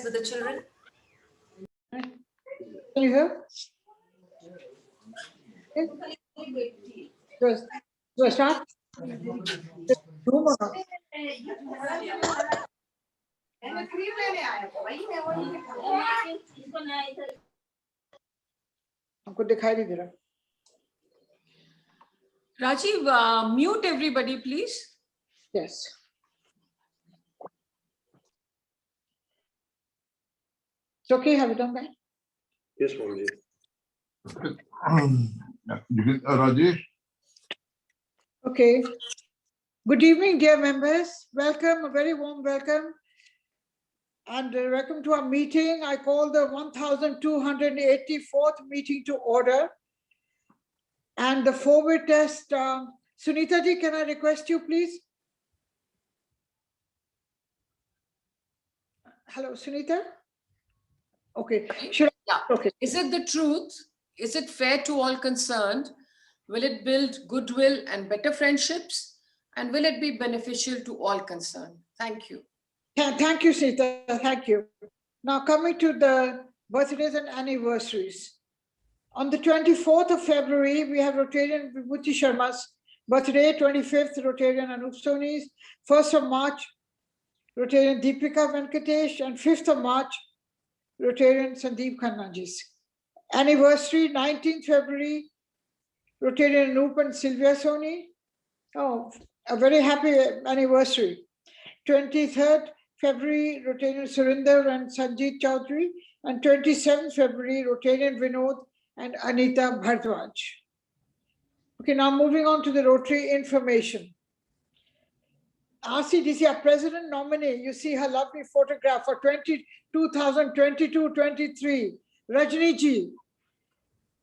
with the children. Can you hear? Okay. So start. हमको दिखाई नहीं दे रहा. Rajiv, mute everybody, please. Yes. It's okay, have you done that? Yes, Swamiji. Rajesh. Okay. Good evening, dear members. Welcome, a very warm welcome. And welcome to our meeting. I call the 1284th meeting to order. And the forward test, Sunita ji, can I request you, please? Hello, Sunita? Okay. Should Yeah. Okay. Is it the truth? Is it fair to all concerned? Will it build goodwill and better friendships? And will it be beneficial to all concerned? Thank you. Thank you, Sita. Thank you. Now coming to the birthdays and anniversaries. On the 24th of February, we have Rotarian Vibhuti Sharma's birthday, 25th Rotarian Anup Soni's, 1st of March, Rotarian Deepika Venkatesh, and 5th of March, Rotarian Sandeep Khannaji's. Anniversary, 19th February, Rotarian Anup and Sylvia Soni. Oh, a very happy anniversary. 23rd February, Rotarian Surinder and Sanjeet Chaudhary, and 27th February, Rotarian Vinod and Anita Bhardwaj. Okay, now moving on to the Rotary information. RCDC, our president nominee, you see her lovely photograph for 2022-23, Rajni ji.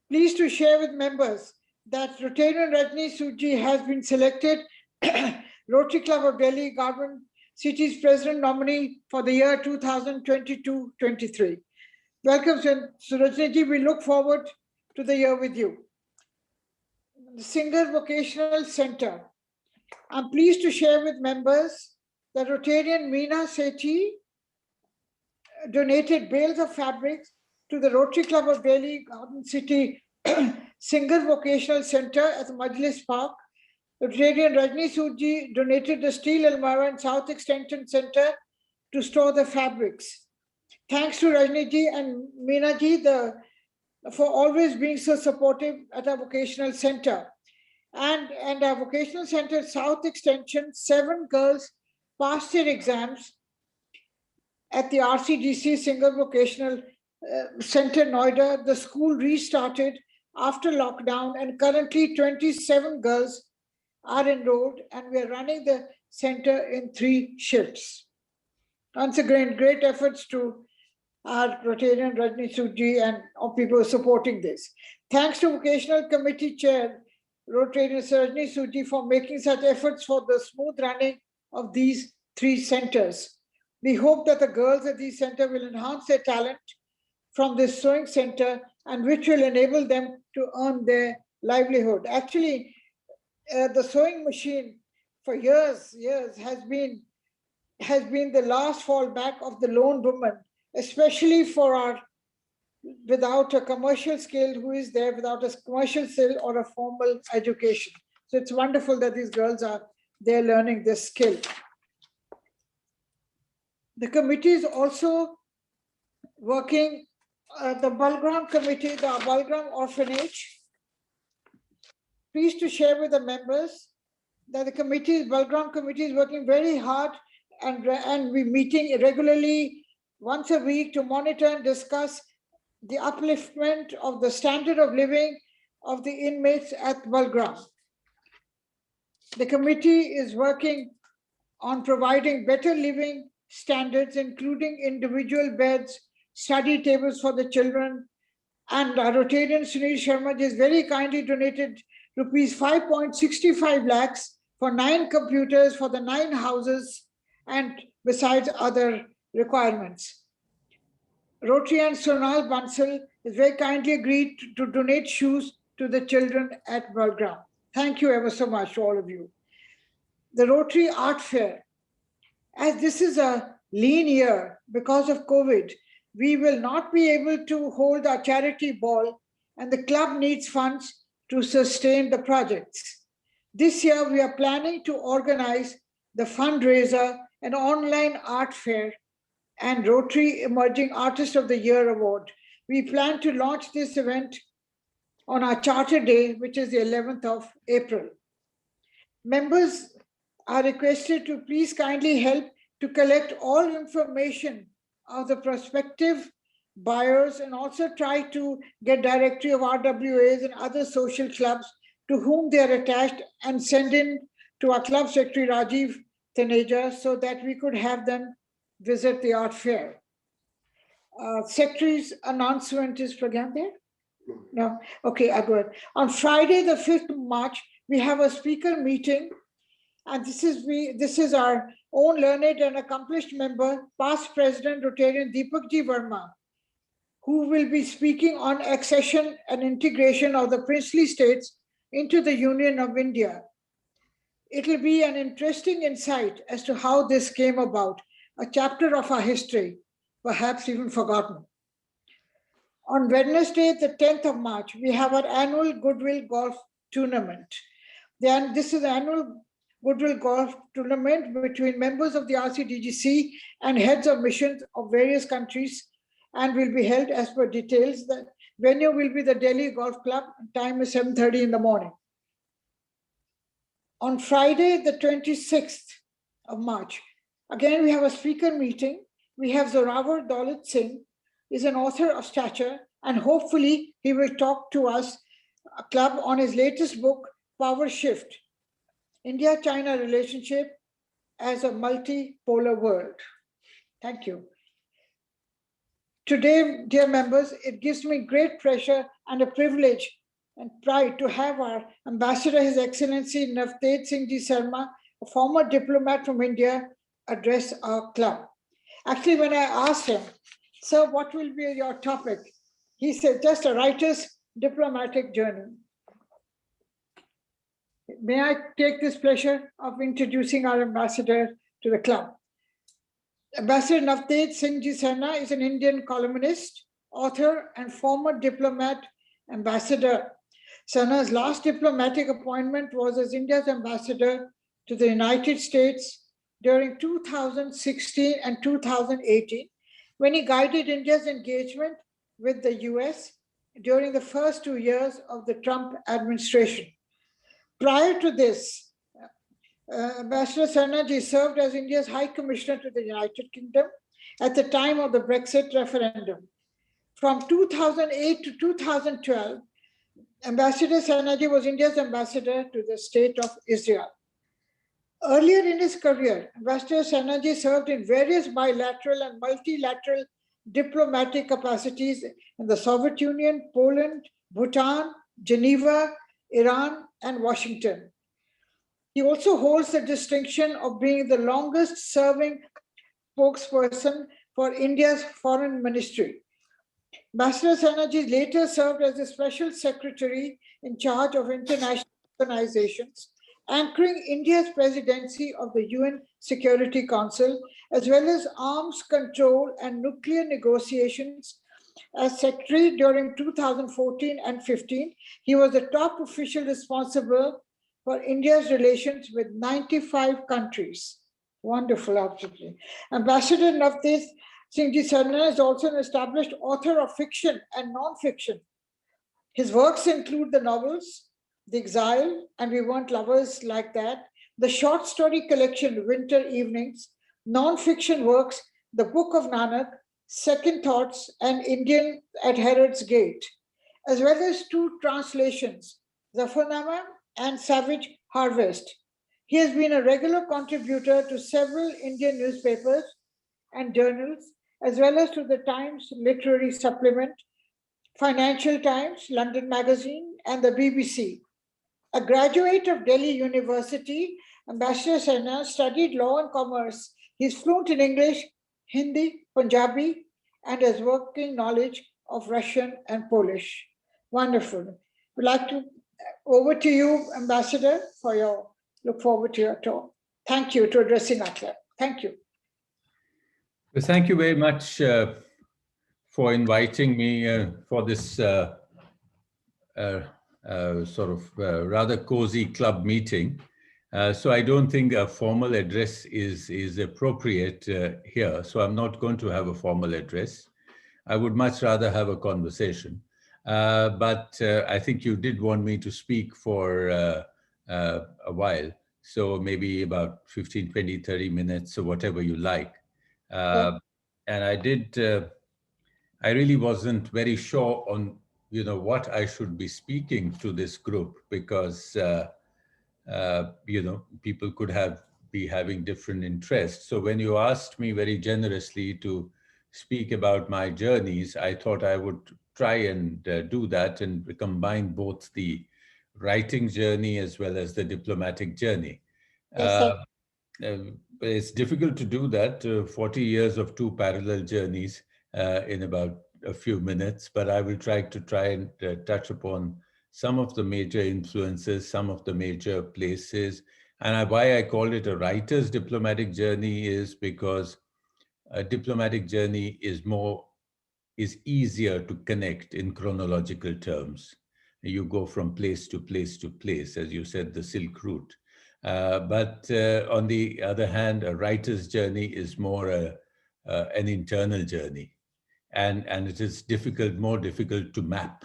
Pleased to share with members that Rotarian Rajni Suji has been selected Rotary Club of Delhi Government City's president nominee for the year 2022-23. Welcome, Rajni ji. We look forward to the year with you. The Singer Vocational Center. I'm pleased to share with members that Rotarian Meena Sethi donated bales of fabrics to the Rotary Club of Delhi Garden City Singer Vocational Center at the Majlis Park. Rotarian Rajni Suji donated the steel almara and South Extension Center to store the fabrics. Thanks to Rajni ji and Meena ji for always being so supportive at our vocational center. And our vocational center, South Extension, 7 girls passed their exams at the RCDC Singer Vocational Center, Noida. The school restarted after lockdown, and currently 27 girls are enrolled, and we are running the center in 3 shifts. Once again, great efforts to our Rotarian Rajni Suji and all people supporting this. Thanks to Vocational Committee Chair, Rotarian Rajni Suji, for making such efforts for the smooth running of these 3 centers. We hope that the girls at these centers will enhance their talent from this sewing center, and which will enable them to earn their livelihood. Actually, the sewing machine for years has been the last fallback of the lone woman, especially for our without a commercial skill who is there without a commercial skill or a formal education. So it's wonderful that these girls are there learning this skill. The committee is also working, the Balgram committee, the Balgram orphanage. Pleased to share with the members that the committee, Balgram committee, is working very hard, and we're meeting regularly once a week to monitor and discuss the upliftment of the standard of living of the inmates at Balgram. The committee is working on providing better living standards, including individual beds, study tables for the children, and our Rotarian Sunil Sharma has very kindly donated rupees 5.65 lakhs for 9 computers for the 9 houses, and besides other requirements. Rotarian Sonal Bansal has very kindly agreed to donate shoes to the children at Balgram. Thank you ever so much to all of you. The Rotary Art Fair. As this is a lean year, because of COVID, we will not be able to hold our charity ball, and the club needs funds to sustain the projects. This year, we are planning to organize the fundraiser, an online art fair, and Rotary Emerging Artist of the Year Award. We plan to launch this event on our Charter Day, which is the 11th of April. Members are requested to please kindly help to collect all information of the prospective buyers and also try to get directory of RWAs and other social clubs to whom they are attached and send in to our club secretary Rajiv Taneja so that we could have them visit the art fair. Secretary's announcement is program there? No. Okay, I go ahead. On Friday, the 5th of March, we have a speaker meeting, and this is our own learned and accomplished member, past President Rotarian Deepak G. Verma, who will be speaking on accession and integration of the princely states into the Union of India. It will be an interesting insight as to how this came about, a chapter of our history, perhaps even forgotten. On Wednesday, the 10th of March, we have our annual Goodwill Golf Tournament. This is the annual Goodwill Golf Tournament between members of the RCDGC and heads of missions of various countries, and will be held as per details. The venue will be the Delhi Golf Club. Time is 7:30 in the morning. On Friday, the 26th of March, again, we have a speaker meeting. We have Zorawar Daulat Singh, is an author of stature, and hopefully he will talk to us, a club, on his latest book, Power Shift, India-China Relationship as a Multipolar World. Thank you. Today, dear members, it gives me great pleasure and a privilege and pride to have our ambassador, His Excellency Navtej Singh Sarna, a former diplomat from India, address our club. Actually, when I asked him, "Sir, what will be your topic?" he said, "Just a writer's diplomatic journey." May I take this pleasure of introducing our ambassador to the club. Ambassador Navtej Singh Sarna is an Indian columnist, author, and former diplomat ambassador. Sarna's last diplomatic appointment was as India's ambassador to the United States during 2016 and 2018, when he guided India's engagement with the US during the first 2 years of the Trump administration. Prior to this, Ambassador Sarna ji served as India's High Commissioner to the United Kingdom at the time of the Brexit referendum. From 2008 to 2012, Ambassador Sarna ji was India's ambassador to the State of Israel. Earlier in his career, Ambassador Sarna ji served in various bilateral and multilateral diplomatic capacities in the Soviet Union, Poland, Bhutan, Geneva, Iran, and Washington. He also holds the distinction of being the longest serving spokesperson for India's foreign ministry. Ambassador Sarna ji later served as the special secretary in charge of international organizations, anchoring India's presidency of the UN Security Council, as well as arms control and nuclear negotiations. As secretary during 2014 and 15, he was the top official responsible for India's relations with 95 countries. Wonderful, absolutely. Ambassador Navtej Singh Sarna is also an established author of fiction and non-fiction. His works include the novels, The Exile, and We Weren't Lovers Like That, the short story collection, Winter Evenings, non-fiction works, The Book of Nanak, Second Thoughts, and Indian at Herod's Gate, as well as 2 translations, Zafarnama and Savage Harvest. He has been a regular contributor to several Indian newspapers and journals, as well as to the Times Literary Supplement, Financial Times, London Magazine, and the BBC. A graduate of Delhi University, Ambassador Sarna studied law and commerce. He's fluent in English, Hindi, Punjabi, and has working knowledge of Russian and Polish. Wonderful. We'd like to, over to you, Ambassador, for your, look forward to your talk. Thank you to addressing our club. Thank you. Well, thank you very much for inviting me for this uh, rather cozy club meeting. So I don't think a formal address is appropriate here. So I'm not going to have a formal address. I would much rather have a conversation. But I think you did want me to speak for a while. So maybe about 15, 20, 30 minutes or whatever you like. Yeah. Uh, and I really wasn't very sure on, what I should be speaking to this group because, people could be having different interests. So when you asked me very generously to speak about my journeys, I thought I would try and do that and combine both the writing journey as well as the diplomatic journey. Yes, sir. Uh, it's difficult to do that, 40 years of two parallel journeys in about a few minutes, but I will try and touch upon some of the major influences, some of the major places. And why I call it a writer's diplomatic journey is because a diplomatic journey is easier to connect in chronological terms. You go from place to place to place, as you said, the Silk Route. But on the other hand, a writer's journey is more an internal journey, and it is more difficult to map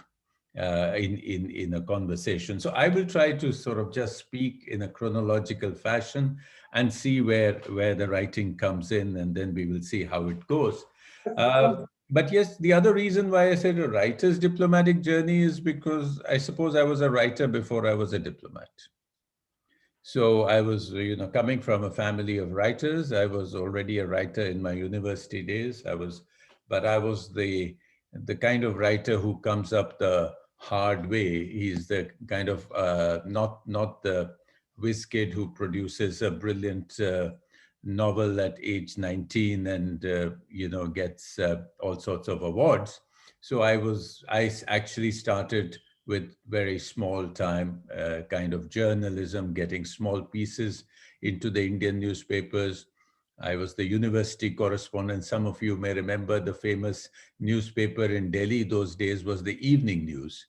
in a conversation. So I will try to sort of just speak in a chronological fashion and see where the writing comes in, and then we will see how it goes. But yes, the other reason why I said a writer's diplomatic journey is because I suppose I was a writer before I was a diplomat. So I was, coming from a family of writers. I was already a writer in my university days. But I was the kind of writer who comes up the hard way. He's the kind of not the whiz kid who produces a brilliant novel at age 19 and gets all sorts of awards. So I actually started with very small time kind of journalism, getting small pieces into the Indian newspapers. I was the university correspondent. Some of you may remember the famous newspaper in Delhi those days was the Evening News.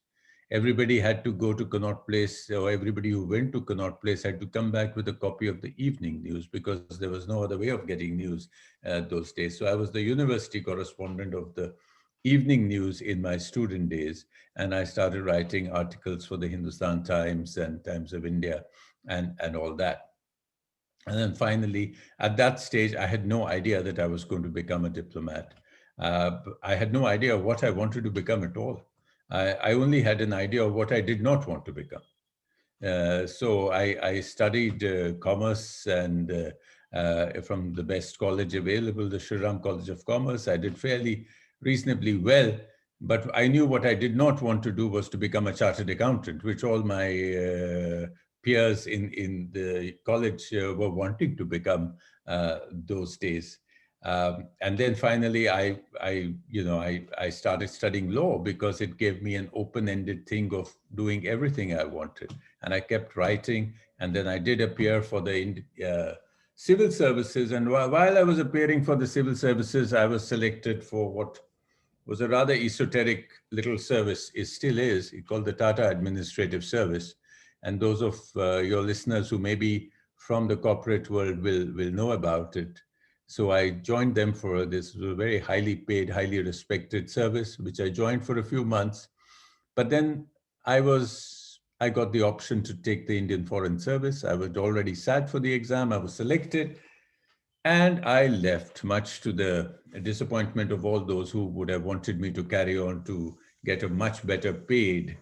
Everybody had to go to Connaught Place, or everybody who went to Connaught Place had to come back with a copy of the Evening News because there was no other way of getting news those days. So I was the university correspondent of the Evening News in my student days, and I started writing articles for the Hindustan Times and Times of India and all that. And then finally, at that stage, I had no idea that I was going to become a diplomat. I had no idea what I wanted to become at all. I only had an idea of what I did not want to become. So I studied commerce and from the best college available, the Shri Ram College of Commerce. I did fairly reasonably well, but I knew what I did not want to do was to become a chartered accountant, which all my peers in the college were wanting to become those days. And then finally, I started studying law because it gave me an open-ended thing of doing everything I wanted. And I kept writing, and then I did appear for the civil services. And while I was appearing for the civil services, I was selected for what was a rather esoteric little service. It still is. It's called the Tata Administrative Service. And those of your listeners who may be from the corporate world will know about it. So I joined them for this very highly paid, highly respected service, which I joined for a few months. But then I got the option to take the Indian Foreign Service. I was already sat for the exam. I was selected. And I left, much to the disappointment of all those who would have wanted me to carry on to get a much better paid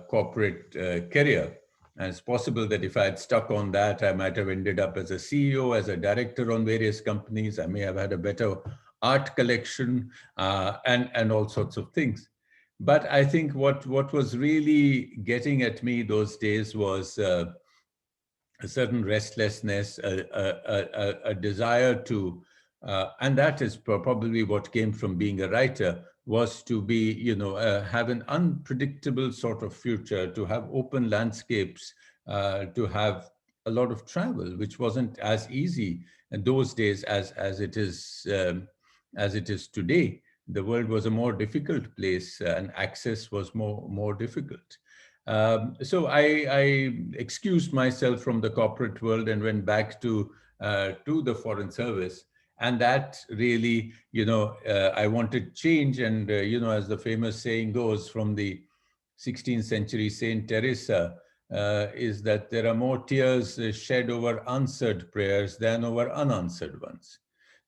corporate career. And it's possible that if I had stuck on that, I might have ended up as a CEO, as a director on various companies. I may have had a better art collection and all sorts of things. But I think what was really getting at me those days was a certain restlessness, a desire to, and that is probably what came from being a writer, was to be, have an unpredictable sort of future, to have open landscapes, to have a lot of travel, which wasn't as easy in those days as it is today. The world was a more difficult place, and access was more difficult. So I excused myself from the corporate world and went back to the foreign service. And that really, I wanted change. And, as the famous saying goes from the 16th century Saint Teresa, is that there are more tears shed over answered prayers than over unanswered ones.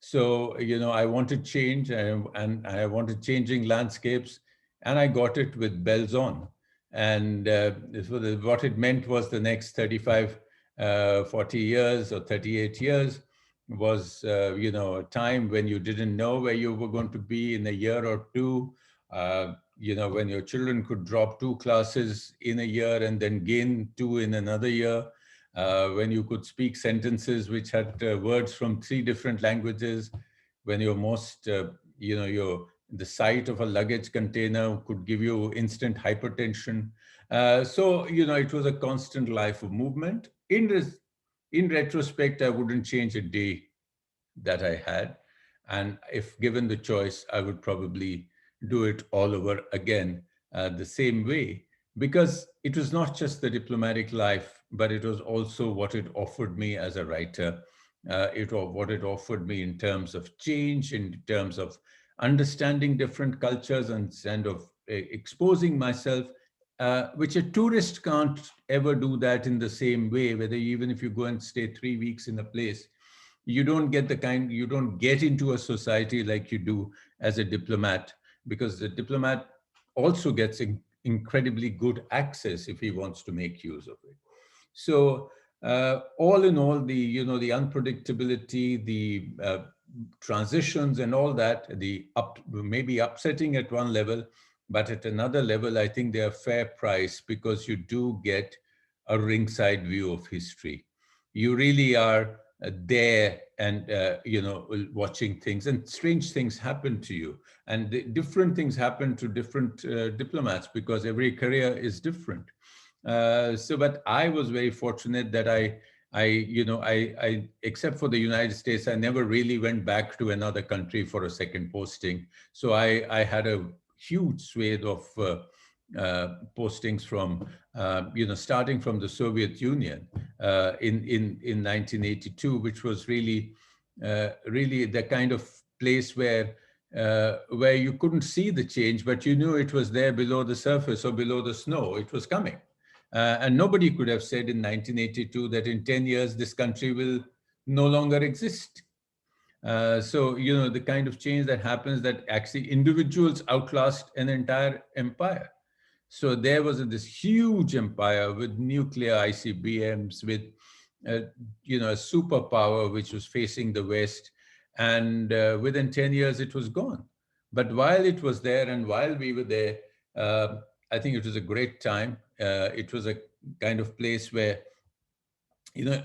So, I wanted change, and I wanted changing landscapes, and I got it with bells on. And what it meant was the next 35, 40 years or 38 years was, a time when you didn't know where you were going to be in a year or two. When your children could drop 2 classes in a year and then gain 2 in another year, when you could speak sentences which had words from 3 different languages, when you're most, your the sight of a luggage container could give you instant hypertension. So, it was a constant life of movement. In retrospect, I wouldn't change a day that I had. And if given the choice, I would probably do it all over again the same way, because it was not just the diplomatic life, but it was also what it offered me as a writer. What it offered me in terms of change, in terms of understanding different cultures, and of exposing myself, which a tourist can't ever do that in the same way, whether even if you go and stay 3 weeks in a place, you don't get into a society like you do as a diplomat, because the diplomat also gets incredibly good access if he wants to make use of it. So all in all, the unpredictability, the transitions and all that, maybe upsetting at one level, but at another level, I think they're a fair price, because you do get a ringside view of history. You really are there, and watching things, and strange things happen to you, and different things happen to different diplomats, because every career is different. But I was very fortunate that I, except for the United States, I never really went back to another country for a second posting. So I had a huge swathe of postings from, starting from the Soviet Union in 1982, which was really the kind of place where you couldn't see the change, but you knew it was there below the surface or below the snow. It was coming. And nobody could have said in 1982 that in 10 years, this country will no longer exist. So, the kind of change that happens, that actually individuals outlast an entire empire. So there was this huge empire with nuclear ICBMs, with a superpower which was facing the West, and within 10 years it was gone. But while it was there, and while we were there, I think it was a great time. It was a kind of place where,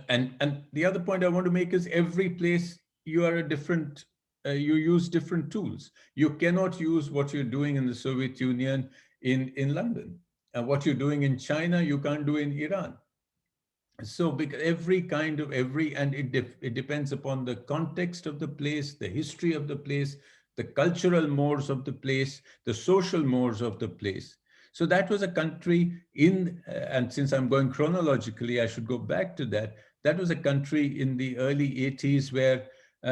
and the other point I want to make is, every place you are a different, you use different tools. You cannot use what you're doing in the Soviet Union in London. And what you're doing in China, you can't do in Iran. So because it depends upon the context of the place, the history of the place, the cultural mores of the place, the social mores of the place. So that was a country and since I'm going chronologically, I should go back to that. That was a country in the early 80s where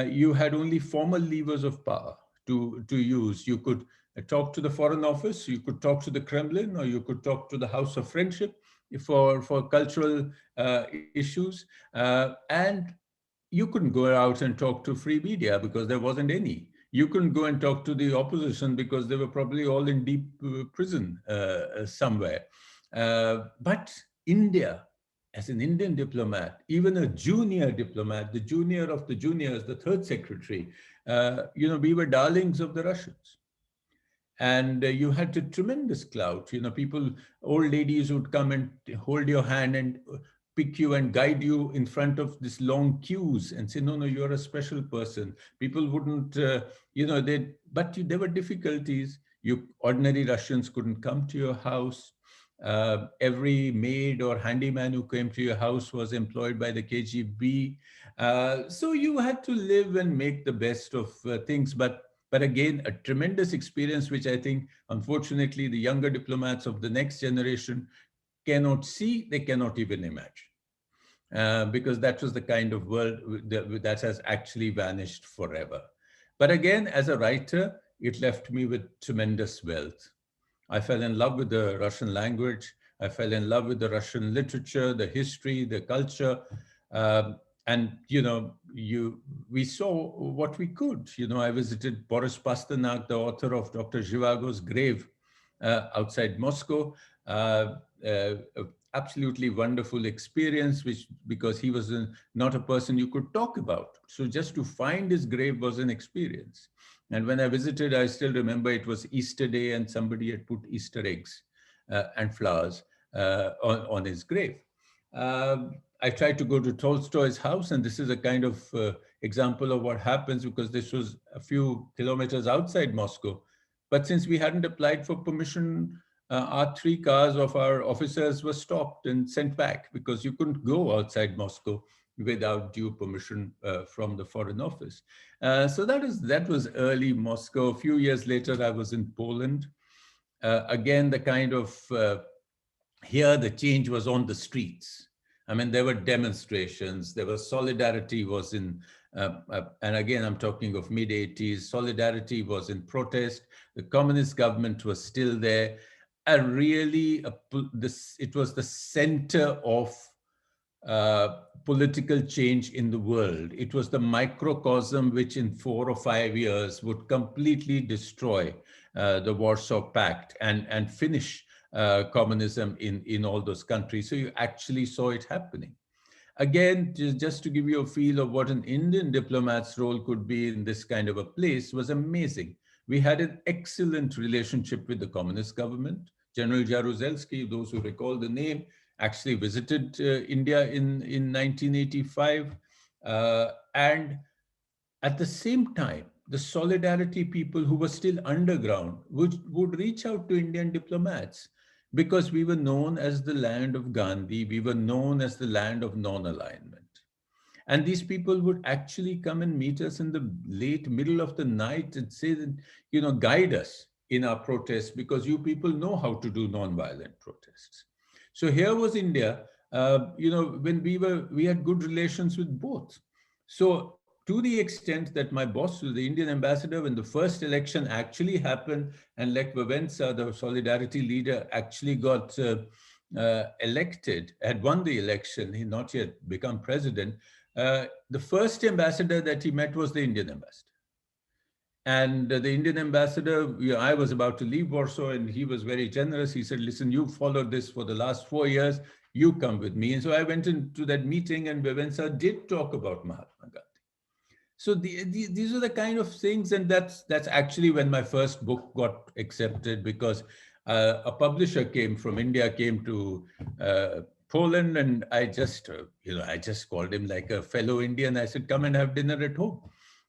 you had only formal levers of power to use. You could talk to the Foreign Office, you could talk to the Kremlin, or you could talk to the House of Friendship for cultural issues. And you couldn't go out and talk to free media because there wasn't any. You couldn't go and talk to the opposition because they were probably all in deep prison somewhere. But India, as an Indian diplomat, even a junior diplomat, the junior of the juniors, the third secretary, we were darlings of the Russians. And you had a tremendous clout. People, old ladies would come and hold your hand and pick you and guide you in front of this long queues and say, no, you're a special person. People wouldn't, but there were difficulties. Ordinary Russians couldn't come to your house. Every maid or handyman who came to your house was employed by the KGB. So you had to live and make the best of things. But again, a tremendous experience, which I think, unfortunately, the younger diplomats of the next generation cannot see, they cannot even imagine. Because that was the kind of world that has actually vanished forever. But again, as a writer, it left me with tremendous wealth. I fell in love with the Russian language. I fell in love with the Russian literature, the history, the culture. And, we saw what we could. I visited Boris Pasternak, the author of Dr. Zhivago's grave outside Moscow. Uh, Absolutely wonderful experience, which because he was not a person you could talk about. So just to find his grave was an experience. And when I visited, I still remember it was Easter Day and somebody had put Easter eggs and flowers on his grave. I tried to go to Tolstoy's house, and this is a kind of example of what happens because this was a few kilometers outside Moscow. But since we hadn't applied for permission, our 3 cars of our officers were stopped and sent back because you couldn't go outside Moscow without due permission from the Foreign Office. So that was early Moscow. A few years later, I was in Poland. Again, the kind of here the change was on the streets. I mean, there were demonstrations. There was solidarity was in, and again, I'm talking of mid 80s. Solidarity was in protest. The communist government was still there. It was the center of political change in the world. It was the microcosm which in 4 or 5 years would completely destroy the Warsaw Pact and finish communism in all those countries. So you actually saw it happening. Again, just to give you a feel of what an Indian diplomat's role could be in this kind of a place was amazing. We had an excellent relationship with the communist government. General Jaruzelski, those who recall the name, actually visited India in 1985. And at the same time, the solidarity people who were still underground would reach out to Indian diplomats because we were known as the land of Gandhi, we were known as the land of non-alignment. And these people would actually come and meet us in the late middle of the night and say that, guide us in our protests because you people know how to do non-violent protests. So here was India, when we had good relations with both. So to the extent that my boss, the Indian ambassador, when the first election actually happened and Lech Wałęsa, the Solidarity leader, actually got elected, had won the election, he not yet become president, the first ambassador that he met was the Indian ambassador. And the Indian ambassador, I was about to leave Warsaw and he was very generous. He said, listen, you followed this for the last 4 years, you come with me. And so I went into that meeting and Wałęsa did talk about Mahatma Gandhi. So these are the kind of things, and that's actually when my first book got accepted because a publisher from India came to Poland, and I just called him like a fellow Indian. I said, come and have dinner at home.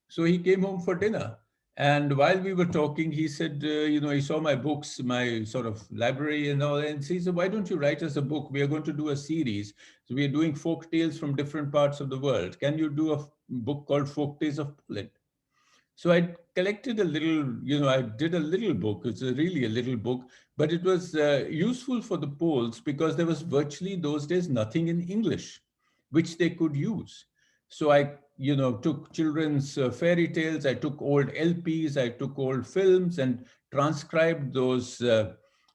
So he came home for dinner. And while we were talking, he said, he saw my books, my sort of library and all, and he said, why don't you write us a book? We are going to do a series. So we are doing folk tales from different parts of the world. Can you do a book called Folk Tales of Poland? So I collected a little, I did a little book. It's really a little book, but it was useful for the Poles because there was virtually those days nothing in English, which they could use. So I, took children's fairy tales, I took old LPs, I took old films and transcribed those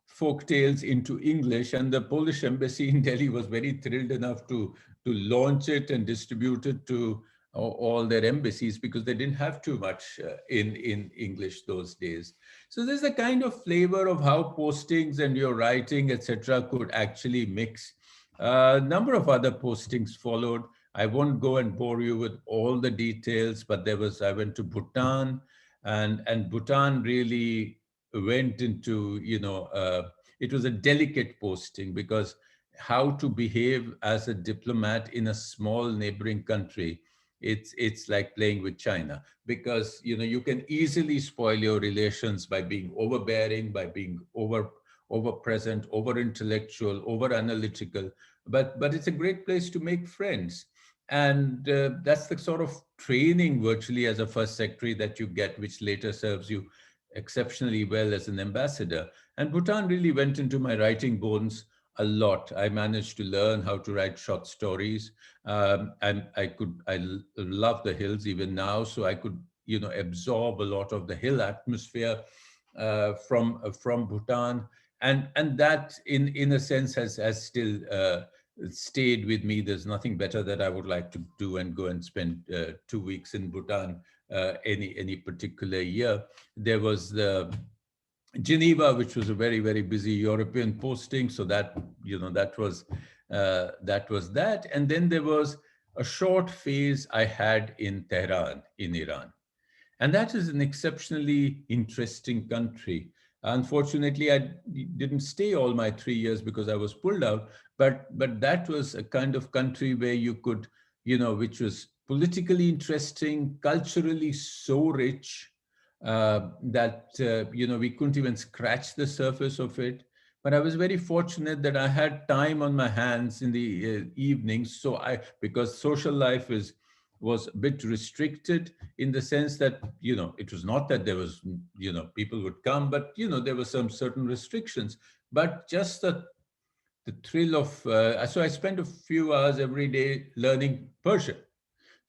folk tales into English. And the Polish embassy in Delhi was very thrilled enough to launch it and distribute it to all their embassies because they didn't have too much in English those days. So there's a kind of flavor of how postings and your writing, etc., could actually mix. A number of other postings followed. I won't go and bore you with all the details, but I went to Bhutan, and Bhutan really went into, it was a delicate posting because how to behave as a diplomat in a small neighboring country, it's like playing with China because you can easily spoil your relations by being overbearing, by being over present, over intellectual, over analytical, but it's a great place to make friends. And that's the sort of training virtually as a first secretary that you get, which later serves you exceptionally well as an ambassador. And Bhutan really went into my writing bones a lot. I managed to learn how to write short stories. And I love the hills even now. So I could, absorb a lot of the hill atmosphere from Bhutan. And that in a sense has still stayed with me. There's nothing better that I would like to do and go and spend 2 weeks in Bhutan any particular year. There was the Geneva, which was a very, very busy European posting. So that, that was that. And then there was a short phase I had in Tehran, in Iran. And that is an exceptionally interesting country. Unfortunately, I didn't stay all my 3 years because I was pulled out. But that was a kind of country where you could, which was politically interesting, culturally so rich that we couldn't even scratch the surface of it. But I was very fortunate that I had time on my hands in the evenings. So because social life was a bit restricted in the sense that, it was not that there was, people would come, but, there were some certain restrictions. But just the thrill of, so I spent a few hours every day learning Persian.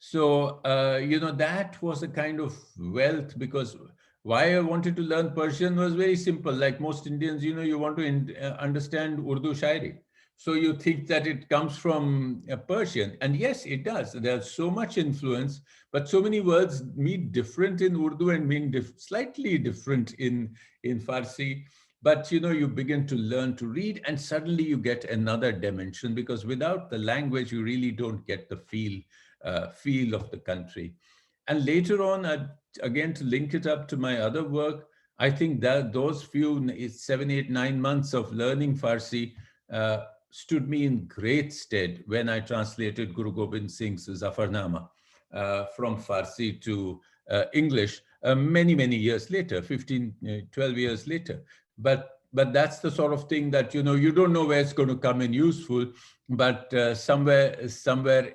So, that was a kind of wealth, because why I wanted to learn Persian was very simple. Like most Indians, you want to understand Urdu Shairi. So you think that it comes from Persian. And yes, it does. There's so much influence, but so many words mean different in Urdu and mean slightly different in Farsi. But, you begin to learn to read, and suddenly you get another dimension, because without the language, you really don't get the feel of the country. And later on, again, to link it up to my other work, I think that those few 7, 8, 9 months of learning Farsi stood me in great stead when I translated Guru Gobind Singh's Zafarnama from Farsi to English many, many years later, 15, 12 years later. But that's the sort of thing that, you don't know where it's going to come in useful, but somewhere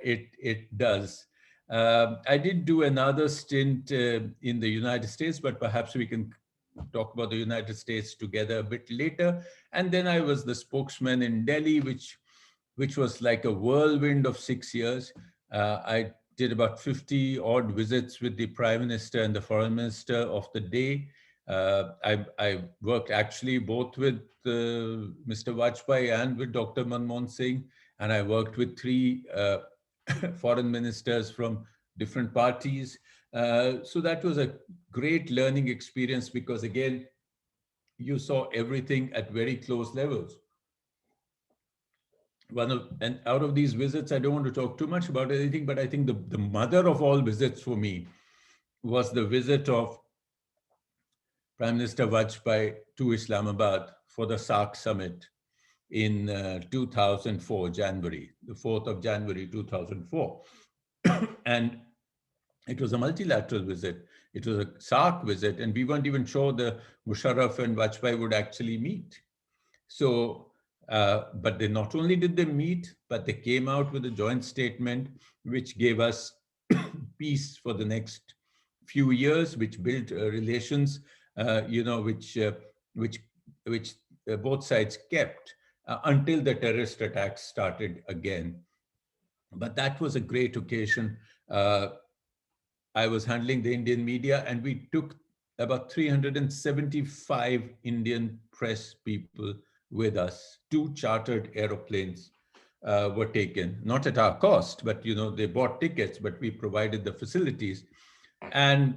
it does. I did do another stint in the United States, but perhaps we can talk about the United States together a bit later. And then I was the spokesman in Delhi, which was like a whirlwind of 6 years. I did about 50 odd visits with the Prime Minister and the Foreign Minister of the day. I worked actually both with Mr. Vajpayee and with Dr. Manmohan Singh, and I worked with three foreign ministers from different parties. So that was a great learning experience, because again, you saw everything at very close levels. And out of these visits, I don't want to talk too much about anything, but I think the mother of all visits for me was the visit of Prime Minister Vajpayee to Islamabad for the SAARC summit in 2004, January, the 4th of January, 2004. And it was a multilateral visit. It was a SAARC visit, and we weren't even sure the Musharraf and Vajpayee would actually meet. So, but they not only did they meet, but they came out with a joint statement, which gave us peace for the next few years, which built relations, which both sides kept until the terrorist attacks started again. But that was a great occasion. I was handling the Indian media, and we took about 375 Indian press people with us. 2 chartered aeroplanes were taken, not at our cost, but they bought tickets, but we provided the facilities. And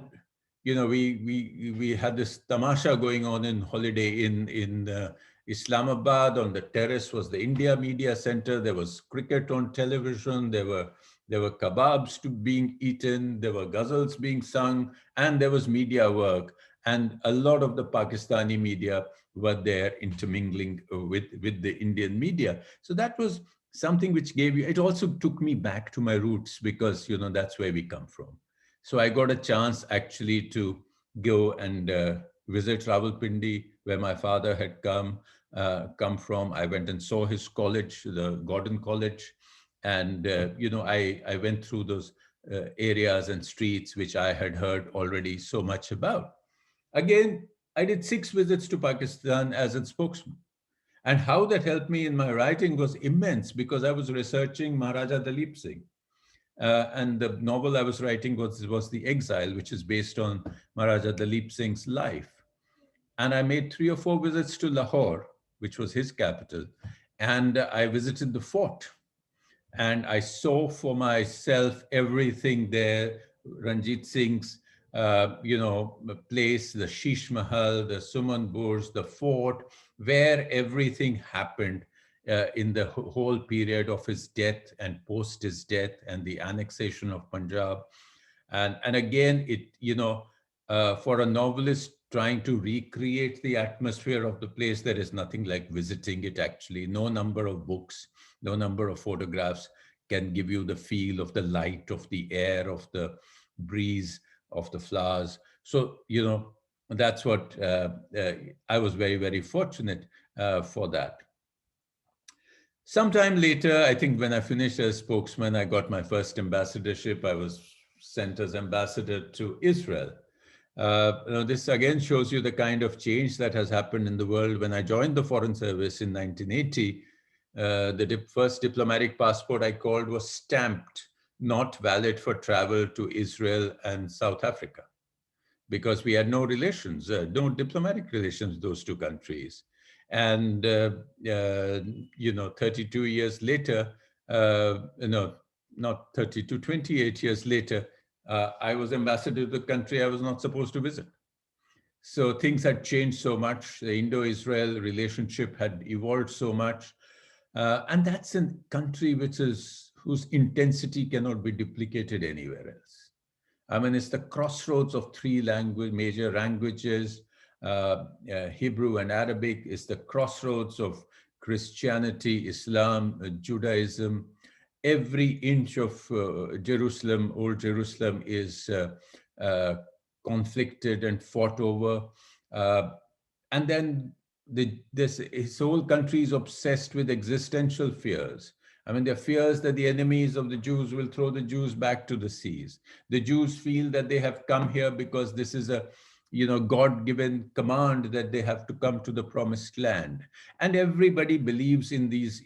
we had this tamasha going on in holiday in Islamabad. On the terrace was the India Media Center. There was cricket on television. There were kebabs being eaten. There were ghazals being sung, and there was media work. And a lot of the Pakistani media were there intermingling with the Indian media. So that was something which it also took me back to my roots, because, that's where we come from. So I got a chance actually to go and visit Rawalpindi, where my father had come from. I went and saw his college, the Gordon College. And, I went through those areas and streets which I had heard already so much about. Again, I did 6 visits to Pakistan as a spokesman. And how that helped me in my writing was immense because I was researching Maharaja Dalip Singh. And the novel I was writing was The Exile, which is based on Maharaja Dalip Singh's life. And I made 3 or 4 visits to Lahore, which was his capital. And I visited the fort. And I saw for myself everything there, Ranjit Singh's, place, the Sheesh Mahal, the Suman Burj, the fort, where everything happened in the whole period of his death and post his death and the annexation of Punjab. And again, for a novelist trying to recreate the atmosphere of the place, there is nothing like visiting it actually. No number of books, no number of photographs can give you the feel of the light, of the air, of the breeze, of the flowers. So, that's what I was very, very fortunate for that. Sometime later, I think when I finished as spokesman, I got my first ambassadorship. I was sent as ambassador to Israel. This again shows you the kind of change that has happened in the world. When I joined the Foreign Service in 1980, the first diplomatic passport I called was stamped, not valid for travel to Israel and South Africa, because we had no relations, no diplomatic relations with those two countries. And, 32 years later, not 32, 28 years later, I was ambassador to the country I was not supposed to visit. So things had changed so much. The Indo-Israel relationship had evolved so much. And that's a country whose intensity cannot be duplicated anywhere else. I mean, it's the crossroads of 3 major languages, Hebrew and Arabic. It's the crossroads of Christianity, Islam, Judaism. Every inch of Jerusalem, old Jerusalem, is conflicted and fought over. And then his whole country is obsessed with existential fears. I mean, there are fears that the enemies of the Jews will throw the Jews back to the seas. The Jews feel that they have come here because this is a, God-given command that they have to come to the promised land. And everybody believes in these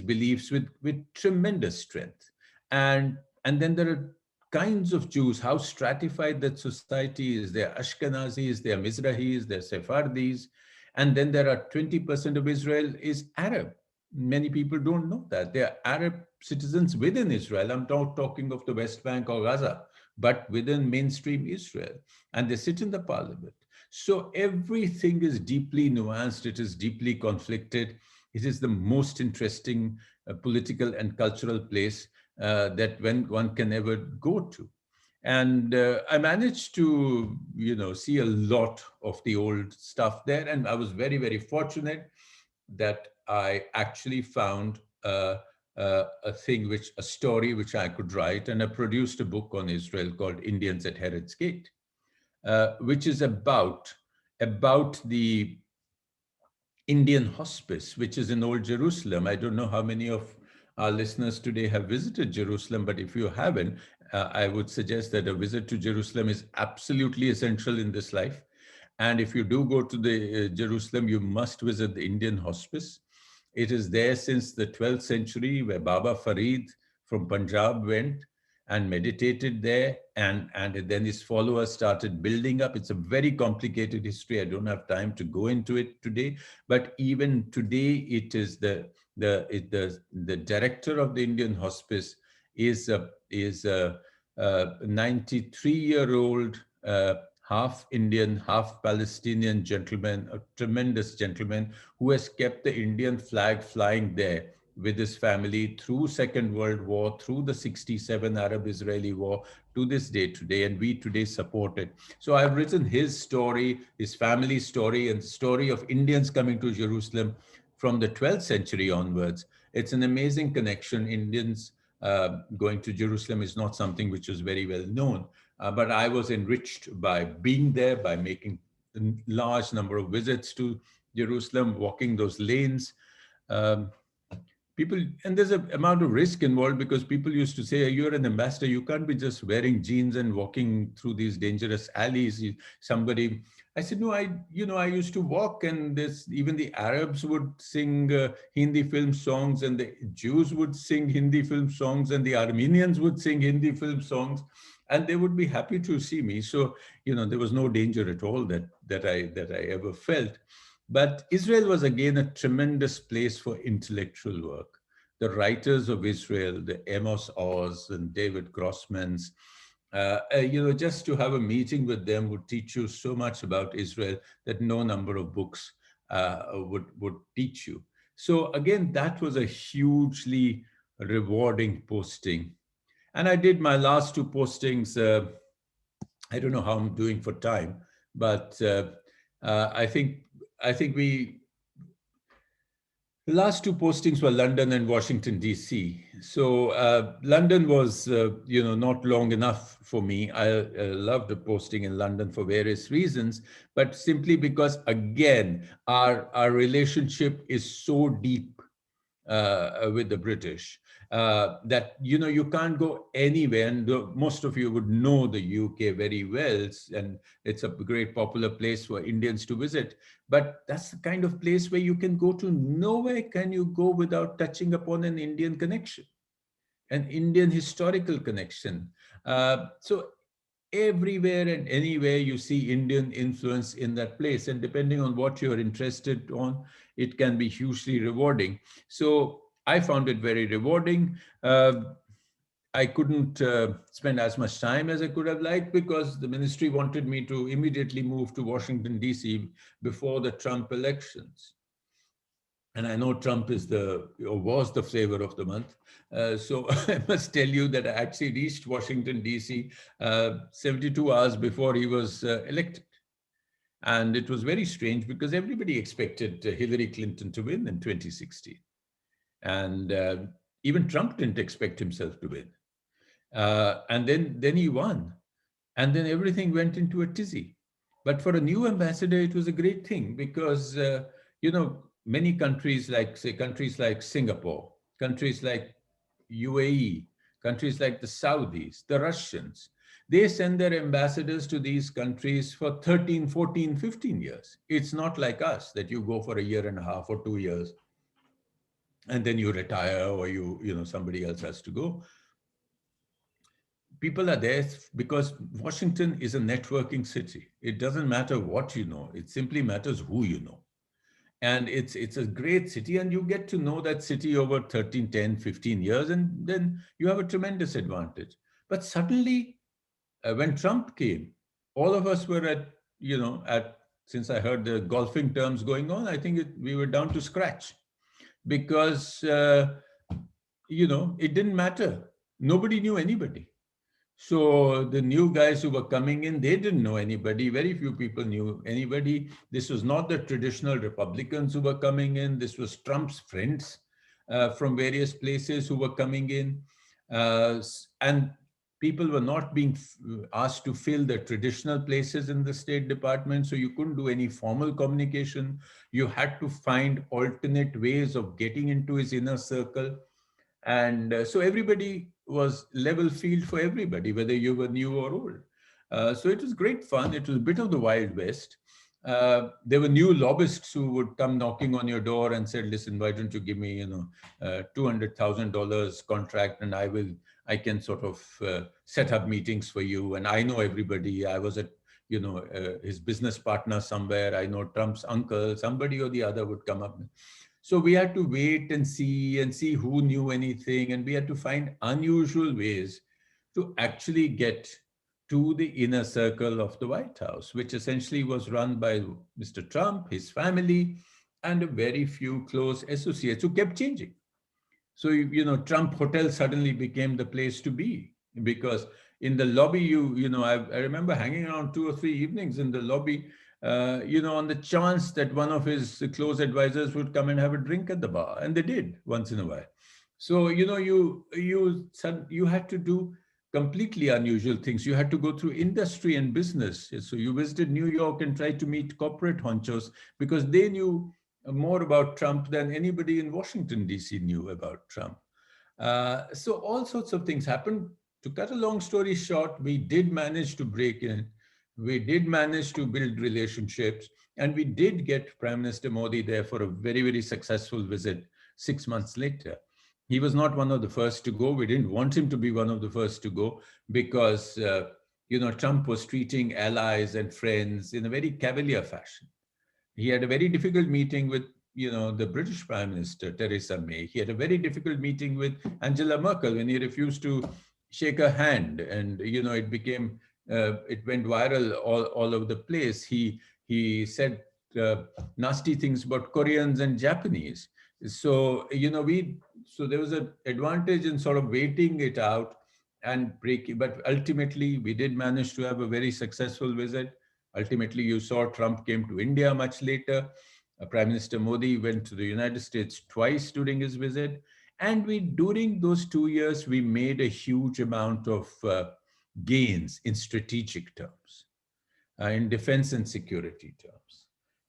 beliefs with tremendous strength. And then there are kinds of Jews, how stratified that society is. There are Ashkenazis, there are Mizrahis, there are Sephardis, and then there are 20% of Israel is Arab. Many people don't know that. There are Arab citizens within Israel. I'm not talking of the West Bank or Gaza, but within mainstream Israel. And they sit in the parliament. So everything is deeply nuanced. It is deeply conflicted. It is the most interesting political and cultural place that one can ever go to. And I managed to, see a lot of the old stuff there. And I was very, very fortunate that I actually found a story which I could write. And I produced a book on Israel called Indians at Herod's Gate, which is about the Indian hospice, which is in Old Jerusalem. I don't know how many of our listeners today have visited Jerusalem, but if you haven't, I would suggest that a visit to Jerusalem is absolutely essential in this life. And if you do go to the Jerusalem, you must visit the Indian hospice. It is there since the 12th century, where Baba Farid from Punjab went and meditated there, and then his followers started building up. It's a very complicated history. I don't have time to go into it today, but even today, it is the director of the Indian hospice is a 93-year-old half Indian, half Palestinian gentleman, a tremendous gentleman who has kept the Indian flag flying there with his family through Second World War, through the 67 Arab-Israeli war, to this day today, and we today support it. So I've written his story, his family story, and the story of Indians coming to Jerusalem from the 12th century onwards. It's an amazing connection. Indians going to Jerusalem is not something which is very well known, but I was enriched by being there, by making a large number of visits to Jerusalem, walking those lanes. Um, People, and there's an amount of risk involved because people used to say, you're an ambassador, you can't be just wearing jeans and walking through these dangerous alleys. Somebody, I said, no, I used to walk, and this, even the Arabs would sing Hindi film songs, and the Jews would sing Hindi film songs, and the Armenians would sing Hindi film songs, and they would be happy to see me. So, there was no danger at all that I ever felt. But Israel was again a tremendous place for intellectual work. The writers of Israel, the Amos Oz and David Grossman's, just to have a meeting with them would teach you so much about Israel that no number of books would teach you. So again, that was a hugely rewarding posting. And I did my last two postings. I don't know how I'm doing for time, but I think the last two postings were London and Washington, D.C. So London was, not long enough for me. I loved the posting in London for various reasons, but simply because, again, our relationship is so deep with the British that you can't go anywhere, and most of you would know the UK very well, and it's a great popular place for Indians to visit. But that's the kind of place where you can go to. Nowhere can you go without touching upon an Indian connection, an Indian historical connection. So everywhere and anywhere you see Indian influence in that place, and depending on what you're interested on, it can be hugely rewarding. So I found it very rewarding. I couldn't spend as much time as I could have liked because the ministry wanted me to immediately move to Washington, D.C. before the Trump elections. And I know Trump was the flavor of the month. So I must tell you that I actually reached Washington, D.C. 72 hours before he was elected. And it was very strange because everybody expected Hillary Clinton to win in 2016. And even Trump didn't expect himself to win. And then he won. And then everything went into a tizzy. But for a new ambassador, it was a great thing because, many countries like Singapore, countries like UAE, countries like the Saudis, the Russians, they send their ambassadors to these countries for 13, 14, 15 years. It's not like us that you go for a year and a half or 2 years and then you retire or somebody else has to go. People are there because Washington is a networking city. It doesn't matter what you know, it simply matters who you know. And it's a great city, and you get to know that city over 13, 10, 15 years, and then you have a tremendous advantage. But suddenly, when Trump came, all of us were since I heard the golfing terms going on, I think we were down to scratch because, it didn't matter. Nobody knew anybody. So the new guys who were coming in, they didn't know anybody. Very few people knew anybody. This was not the traditional Republicans who were coming in. This was Trump's friends from various places who were coming in. And people were not being asked to fill the traditional places in the State Department. So you couldn't do any formal communication. You had to find alternate ways of getting into his inner circle. And so everybody was level field for everybody, whether you were new or old. So it was great fun. It was a bit of the Wild West. There were new lobbyists who would come knocking on your door and said, listen, why don't you give me, $200,000 contract and I can sort of set up meetings for you. And I know everybody. I was at, his business partner somewhere. I know Trump's uncle, somebody or the other would come up. So we had to wait and see who knew anything. And we had to find unusual ways to actually get to the inner circle of the White House, which essentially was run by Mr. Trump, his family, and a very few close associates who kept changing. So, Trump Hotel suddenly became the place to be because in the lobby, I remember hanging around 2 or 3 evenings in the lobby, on the chance that one of his close advisors would come and have a drink at the bar. And they did once in a while. So, you had to do completely unusual things. You had to go through industry and business. So you visited New York and tried to meet corporate honchos because they knew more about Trump than anybody in Washington, D.C. knew about Trump. So all sorts of things happened. To cut a long story short, we did manage to break in. We did manage to build relationships. And we did get Prime Minister Modi there for a very, very successful visit 6 months later. He was not one of the first to go. We didn't want him to be one of the first to go because, Trump was treating allies and friends in a very cavalier fashion. He had a very difficult meeting with, the British Prime Minister, Theresa May. He had a very difficult meeting with Angela Merkel when he refused to shake her hand. And, it became, it went viral all over the place. He said nasty things about Koreans and Japanese. So, so there was an advantage in sort of waiting it out and breaking, but ultimately we did manage to have a very successful visit. Ultimately, you saw Trump came to India much later. Prime Minister Modi went to the United States twice during his visit. And during those 2 years, we made a huge amount of gains in strategic terms, in defense and security terms.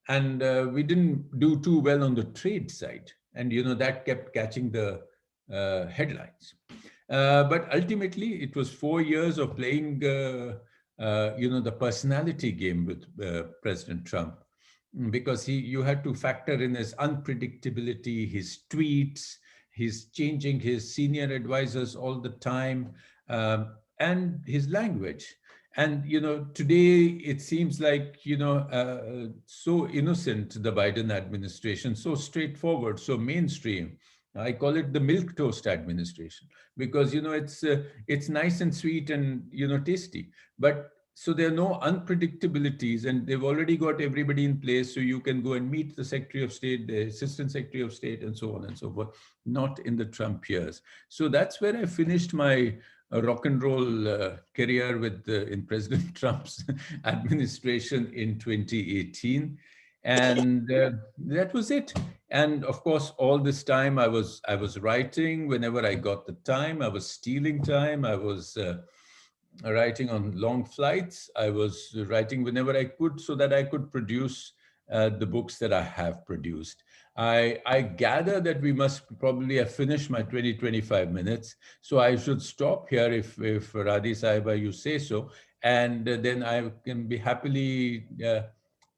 And we didn't do too well on the trade side. And, that kept catching the headlines. But ultimately, it was 4 years of playing the personality game with President Trump, because you had to factor in his unpredictability, his tweets, his changing his senior advisors all the time, and his language. And, today it seems like, so innocent, the Biden administration, so straightforward, so mainstream. I call it the milquetoast administration because, it's nice and sweet and, tasty. But so there are no unpredictabilities, and they've already got everybody in place. So you can go and meet the Secretary of State, the Assistant Secretary of State, and so on and so forth, not in the Trump years. So that's where I finished my rock and roll career in President Trump's administration in 2018. And that was it. And of course, all this time I was writing whenever I got the time. I was stealing time. I was writing on long flights. I was writing whenever I could so that I could produce the books that I have produced. I gather that we must probably have finished my 25 minutes. So I should stop here if Radhi Sahiba, you say so. And then I can be happily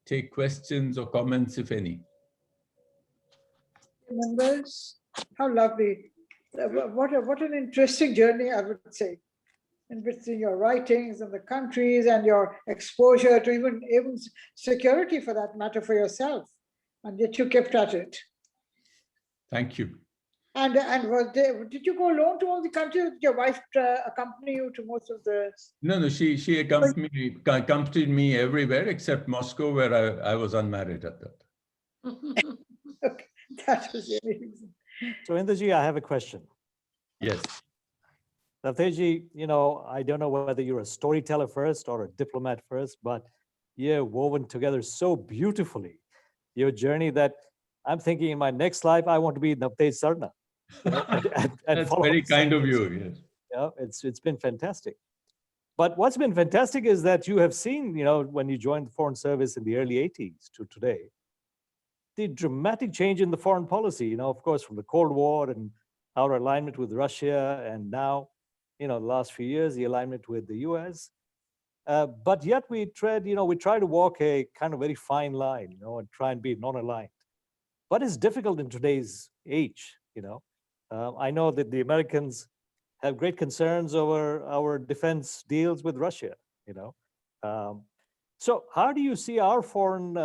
take questions or comments, if any. Members, how lovely. What an interesting journey, I would say, in between your writings and the countries and your exposure to even security, for that matter, for yourself. And yet you kept at it. Thank you. And did you go alone to all the countries? Did your wife accompany you to most of the... No, she accompanied me everywhere except Moscow, where I was unmarried at that time. Okay, that was the reason. So Indraji, I have a question. Yes. Navtej, I don't know whether you're a storyteller first or a diplomat first, but you're woven together so beautifully, your journey, that I'm thinking in my next life, I want to be Navtej Sarna. And That's very kind of you, yes. Yeah, it's been fantastic. But what's been fantastic is that you have seen, when you joined the Foreign Service in the early 80s to today, the dramatic change in the foreign policy, of course, from the Cold War and our alignment with Russia, and now, the last few years, the alignment with the US. But yet we try to walk a kind of very fine line, and try and be non-aligned. But it's difficult in today's age, I know that the Americans have great concerns over our defense deals with Russia, So how do you see our foreign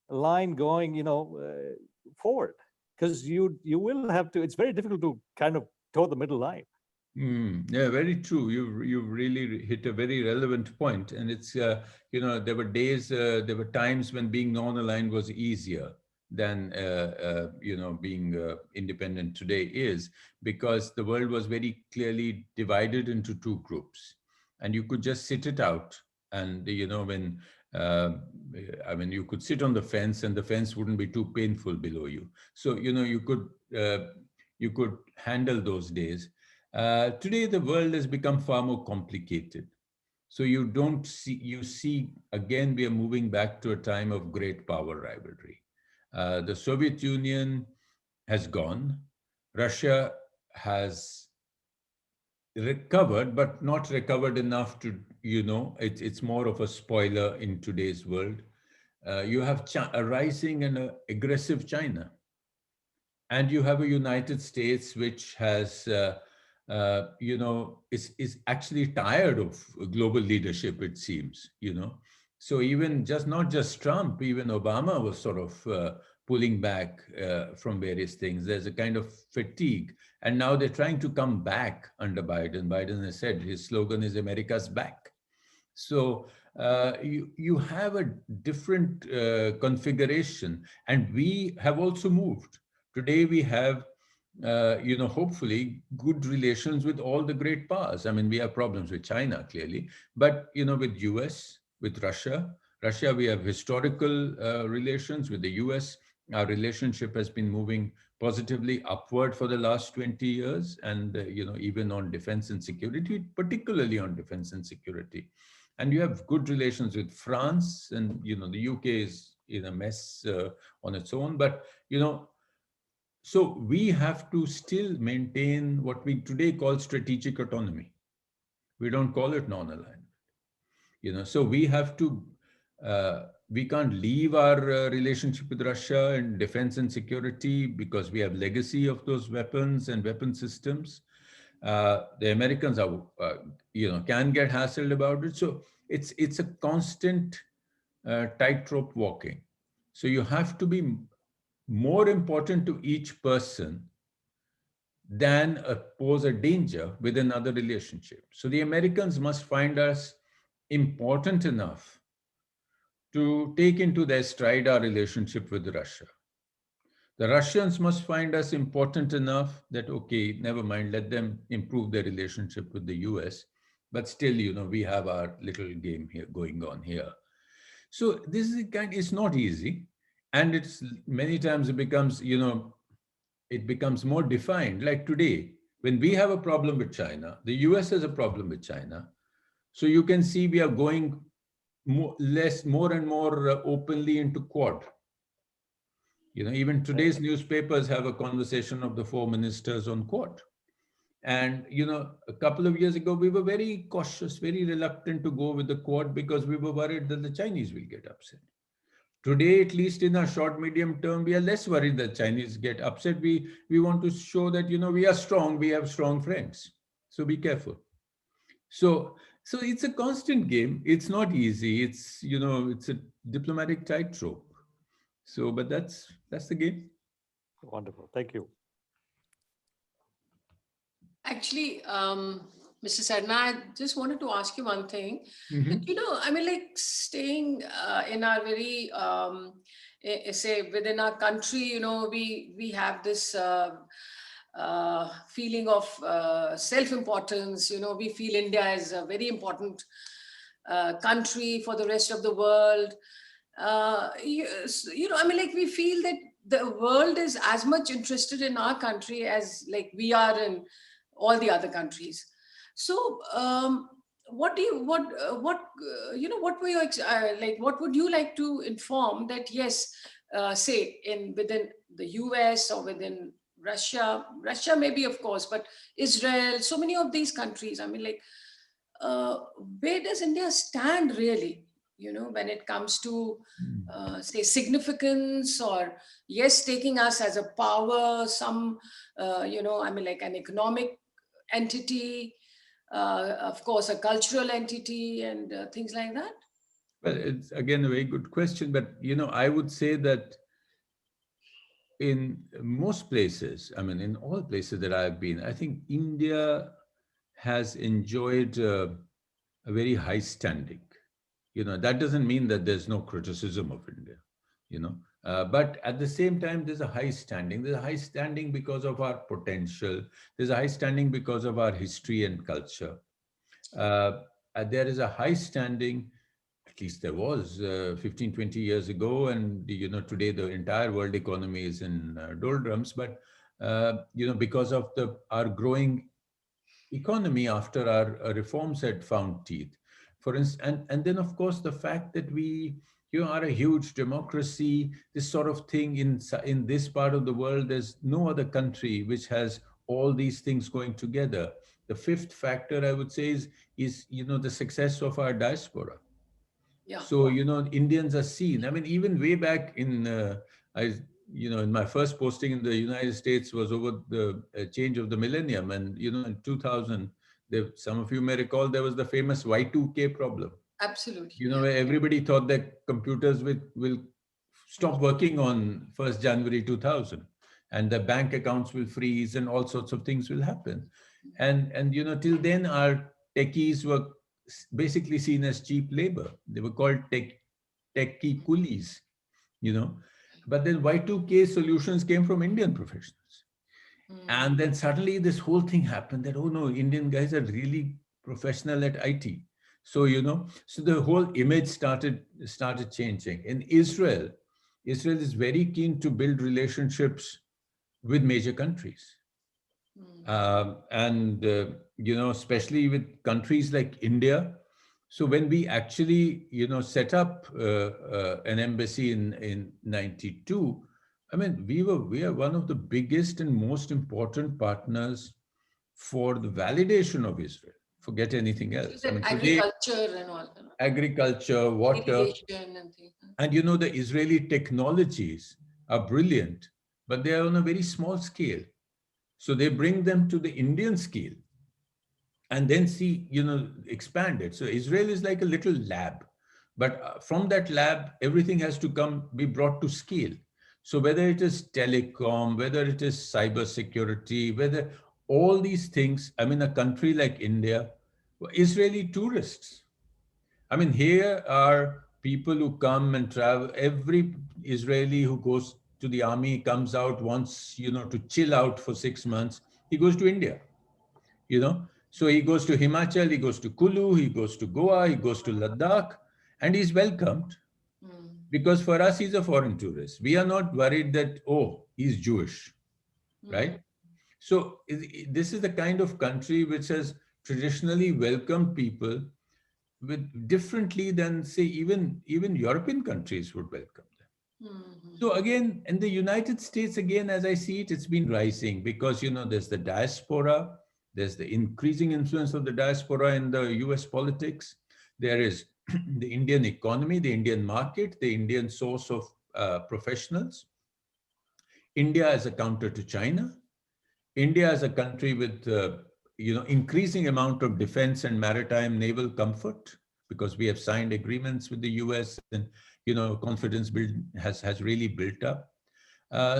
line going, forward? Because you will have to, it's very difficult to kind of toe the middle line. Yeah, very true. You've really hit a very relevant point. And it's, there were times when being non-aligned was easier than, being independent today is, because the world was very clearly divided into two groups. And you could just sit it out. And, when you could sit on the fence and the fence wouldn't be too painful below you. So, you could handle those days. Today, the world has become far more complicated. So you see, again, we are moving back to a time of great power rivalry. The Soviet Union has gone. Russia has recovered, but not recovered enough to, it's more of a spoiler in today's world. You have a rising and aggressive China. And you have a United States which has, is actually tired of global leadership, it seems. So even not just Trump, even Obama was sort of pulling back from various things. There's a kind of fatigue. And now they're trying to come back under Biden. Biden has said his slogan is America's back. So you have a different configuration, and we have also moved. Today we have, hopefully good relations with all the great powers. I mean, we have problems with China, clearly, but, with US, with Russia, we have historical relations with the US. Our relationship has been moving positively upward for the last 20 years. And, even on defense and security, particularly on defense and security. And you have good relations with France, and, the UK is in a mess on its own. But, so we have to still maintain what we today call strategic autonomy. We don't call it non-alignment. So we have to, we can't leave our relationship with Russia in defense and security because we have legacy of those weapons and weapon systems. The Americans are, can get hassled about it. So it's a constant tightrope walking. So you have to be more important to each person than pose a danger with another relationship. So the Americans must find us important enough to take into their stride our relationship with Russia. The Russians must find us important enough that, okay, never mind, let them improve their relationship with the US. But still, we have our little game here going on here. So this is it's not easy. And it's many times it becomes, it becomes more defined. Like today, when we have a problem with China, the US has a problem with China. So you can see we are going more and more openly into Quad. Even today's newspapers have a conversation of the 4 ministers on Quad. And, a couple of years ago, we were very cautious, very reluctant to go with the Quad because we were worried that the Chinese will get upset. Today, at least in our short, medium term, we are less worried that Chinese get upset. We want to show that, we are strong, we have strong friends. So be careful. So it's a constant game. It's not easy. It's, it's a diplomatic tightrope. So, but that's the game. Wonderful. Thank you. Actually, Mr. Sarna, I just wanted to ask you one thing. Mhm. That, I mean, like staying in our very, say, within our country, we have this feeling of self-importance. We feel India is a very important country for the rest of the world. I mean, like we feel that the world is as much interested in our country as like we are in all the other countries. So, what were your like? What would you like to inform that? Yes, say within the US or within Russia maybe, of course, but Israel, so many of these countries. I mean, like, where does India stand really? When it comes to say significance, or yes, taking us as a power, some I mean, like an economic entity, of course, a cultural entity, and things like that? Well, it's again a very good question, but I would say that in most places, I mean, in all places that I've been, I think India has enjoyed a very high standing. That doesn't mean that there's no criticism of India, but at the same time, there's a high standing. There's a high standing because of our potential. There's a high standing because of our history and culture. There is a high standing, at least there was 15, 20 years ago. And, today the entire world economy is in doldrums. But, because of our growing economy after our reforms had found teeth. For instance, and then of course the fact that we are a huge democracy, this sort of thing in this part of the world, there's no other country which has all these things going together. The fifth factor I would say is the success of our diaspora. Yeah. So, Indians are seen. I mean, even way back in, in my first posting in the United States was over the change of the millennium. And, in 2000, some of you may recall, there was the famous Y2K problem. Absolutely. Where everybody thought that computers will stop working on 1st January 2000 and the bank accounts will freeze and all sorts of things will happen. And till then our techies were basically seen as cheap labor. They were called techie coolies, But then Y2K solutions came from Indian professionals. And then suddenly this whole thing happened that, oh no, Indian guys are really professional at IT. So, so the whole image started changing. In Israel is very keen to build relationships with major countries. Especially with countries like India. So when we actually, set up an embassy in 92, I mean, we are one of the biggest and most important partners for the validation of Israel. Forget anything else. I mean, today, agriculture and all. agriculture, water, Irrigation and things. and the Israeli technologies are brilliant, but they are on a very small scale. So they bring them to the Indian scale and then see, expand it. So Israel is like a little lab, but from that lab, everything has to be brought to scale. So whether it is telecom, whether it is cybersecurity, whether all these things, I mean, a country like India, Israeli tourists. I mean, here are people who come and travel. Every Israeli who goes to the army comes out once, to chill out for 6 months. He goes to India, So he goes to Himachal, he goes to Kulu, he goes to Goa, he goes to Ladakh, and he's welcomed. Because for us, he's a foreign tourist. We are not worried that, oh, he's Jewish, right? So this is the kind of country which has traditionally welcomed people with differently than, say, even European countries would welcome them. So again, in the United States, again, as I see it, it's been rising because, there's the diaspora, there's the increasing influence of the diaspora in the US politics. There is the Indian economy, the Indian market, the Indian source of professionals. India as a counter to China. India as a country with, increasing amount of defense and maritime naval comfort because we have signed agreements with the US and, confidence has really built up.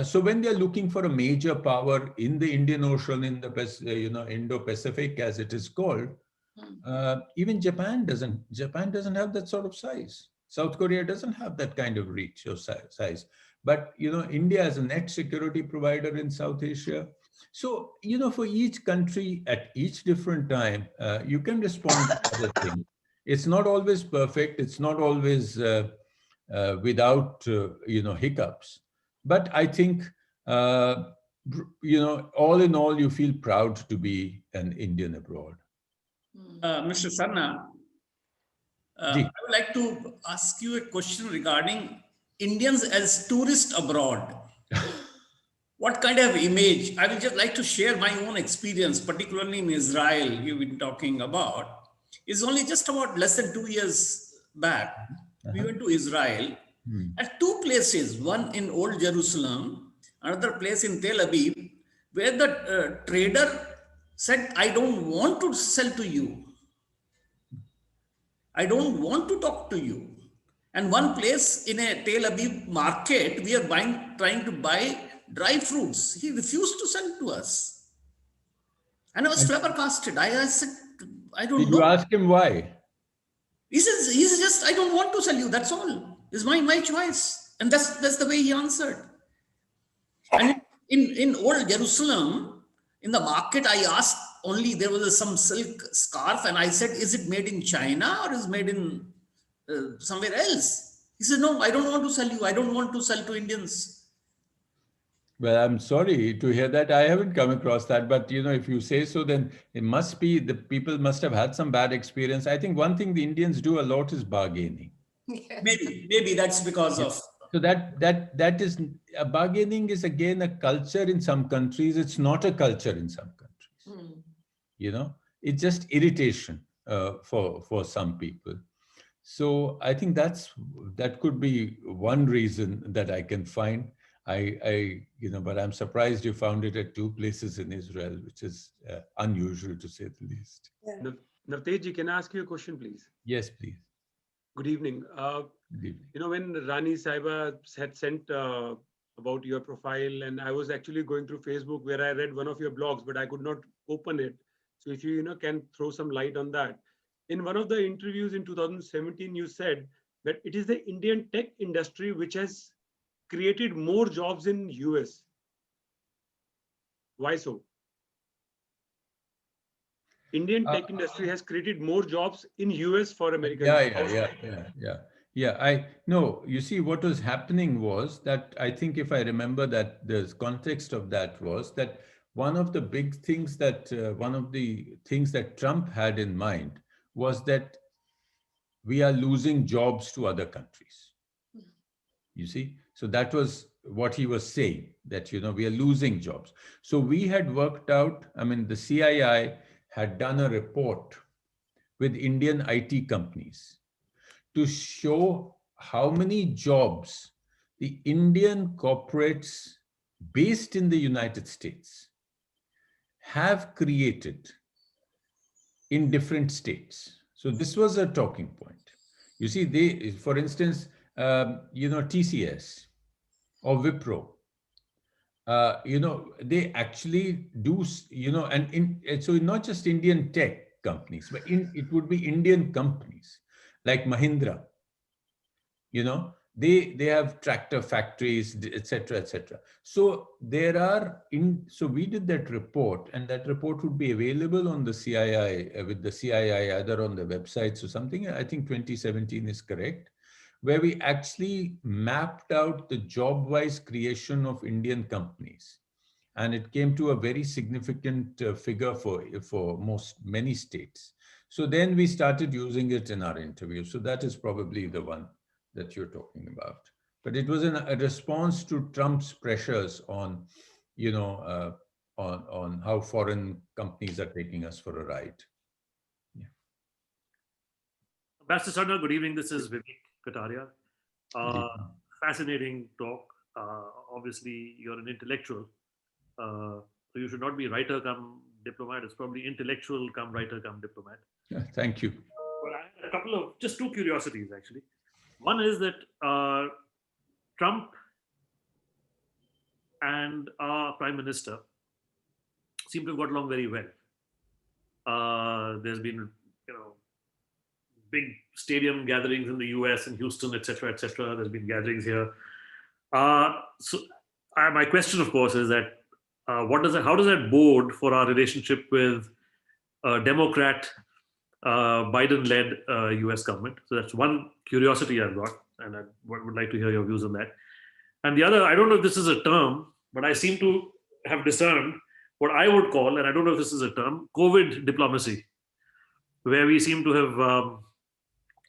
So when they're looking for a major power in the Indian Ocean, in the Indo-Pacific, as it is called, even Japan doesn't have that sort of size. South Korea doesn't have that kind of reach or size. But India is a net security provider in South Asia. So for each country at each different time, you can respond to other things. It's not always perfect. It's not always without hiccups. But I think all in all, you feel proud to be an Indian abroad. Mr. Sarna, I would like to ask you a question regarding Indians as tourists abroad. What kind of image? I would just like to share my own experience, particularly in Israel, you've been talking about. It's only just about less than 2 years back. We went to Israel at two places, one in Old Jerusalem, another place in Tel Aviv, where the trader said, I don't want to sell to you. I don't want to talk to you. And one place in a Tel Aviv market, we are trying to buy dry fruits. He refused to sell to us. And I was flabbergasted. I said, I don't know. Did you ask him why? He says just, I don't want to sell you. That's all. It's my choice. And that's the way he answered. And in Old Jerusalem, in the market, I asked only, there was some silk scarf. And I said, is it made in China or is it made in somewhere else? He said, no, I don't want to sell you. I don't want to sell to Indians. Well, I'm sorry to hear that. I haven't come across that, but if you say so, then it must be the people must have had some bad experience. I think one thing the Indians do a lot is bargaining. Maybe that's because of. So that is bargaining is again a culture in some countries. It's not a culture in some countries. It's just irritation for some people. So I think that could be one reason that I can find. But I'm surprised you found it at two places in Israel, which is unusual to say the least. Yeah. Navtej ji, can I ask you a question, please? Yes, please. Good evening. Good evening. When Rani Saiba had sent about your profile, and I was actually going through Facebook where I read one of your blogs, but I could not open it. So if you can throw some light on that. In one of the interviews in 2017, you said that it is the Indian tech industry which has created more jobs in US. Why so? Indian tech industry has created more jobs in US for American. Yeah. You see, what was happening was that I think if I remember that the context of that was that one of the things that Trump had in mind was that we are losing jobs to other countries. You see, so that was what he was saying, that we are losing jobs. So we had worked out, the CII had done a report with Indian IT companies to show how many jobs the Indian corporates based in the United States have created in different states. So this was a talking point. You see, for instance, TCS or Wipro, they actually do, so not just Indian tech companies, but it would be Indian companies like Mahindra, they have tractor factories, etc., etc. So so we did that report, and that report would be available on the CII, with the CII either on the websites or something. I think 2017 is correct, where we actually mapped out the job-wise creation of Indian companies. And it came to a very significant figure for many states. So then we started using it in our interview. So that is probably the one that you're talking about. But it was a response to Trump's pressures on, on how foreign companies are taking us for a ride. Yeah. Ambassador Sarna, good evening. This is Vivek Kataria. Fascinating talk. Obviously, you're an intellectual. So you should not be writer come diplomat. It's probably intellectual come writer come diplomat. Yeah, thank you. Well, I had just two curiosities, actually. One is that Trump and our Prime Minister seem to have got along very well. There's been, big stadium gatherings in the US and Houston, etc., etc. There's been gatherings here. So my question, of course, is that how does that bode for our relationship with Democrat Biden-led US government? So that's one curiosity I've got, and I would like to hear your views on that. And the other, I don't know if this is a term, but I seem to have discerned what I would call, and I don't know if this is a term, COVID diplomacy, where we seem to have,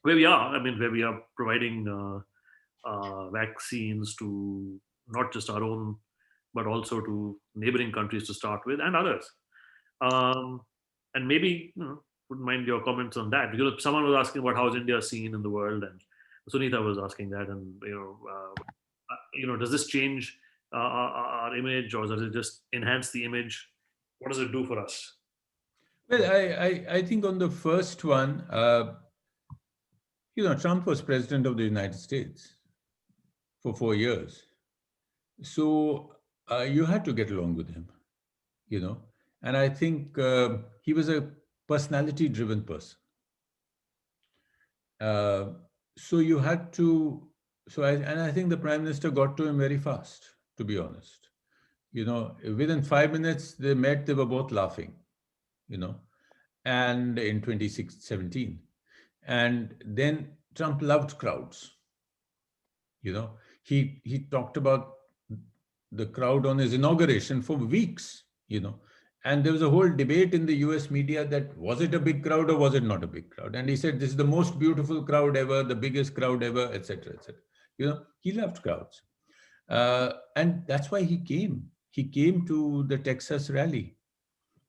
where we are providing vaccines to not just our own, but also to neighboring countries to start with, and others. And maybe, wouldn't mind your comments on that. Because someone was asking about how is India seen in the world, and Sunita was asking that, and does this change our image, or does it just enhance the image? What does it do for us? Well, I think on the first one, Trump was president of the United States for 4 years. So you had to get along with him, and I think he was a personality-driven person. So you had to, and I think the Prime Minister got to him very fast, to be honest. Within 5 minutes they met, they were both laughing, and in 2017. And then Trump loved crowds. He talked about the crowd on his inauguration for weeks, and there was a whole debate in the US media that was it a big crowd or was it not a big crowd? And he said, this is the most beautiful crowd ever, the biggest crowd ever, etc., etc. He loved crowds. And that's why he came. He came to the Texas rally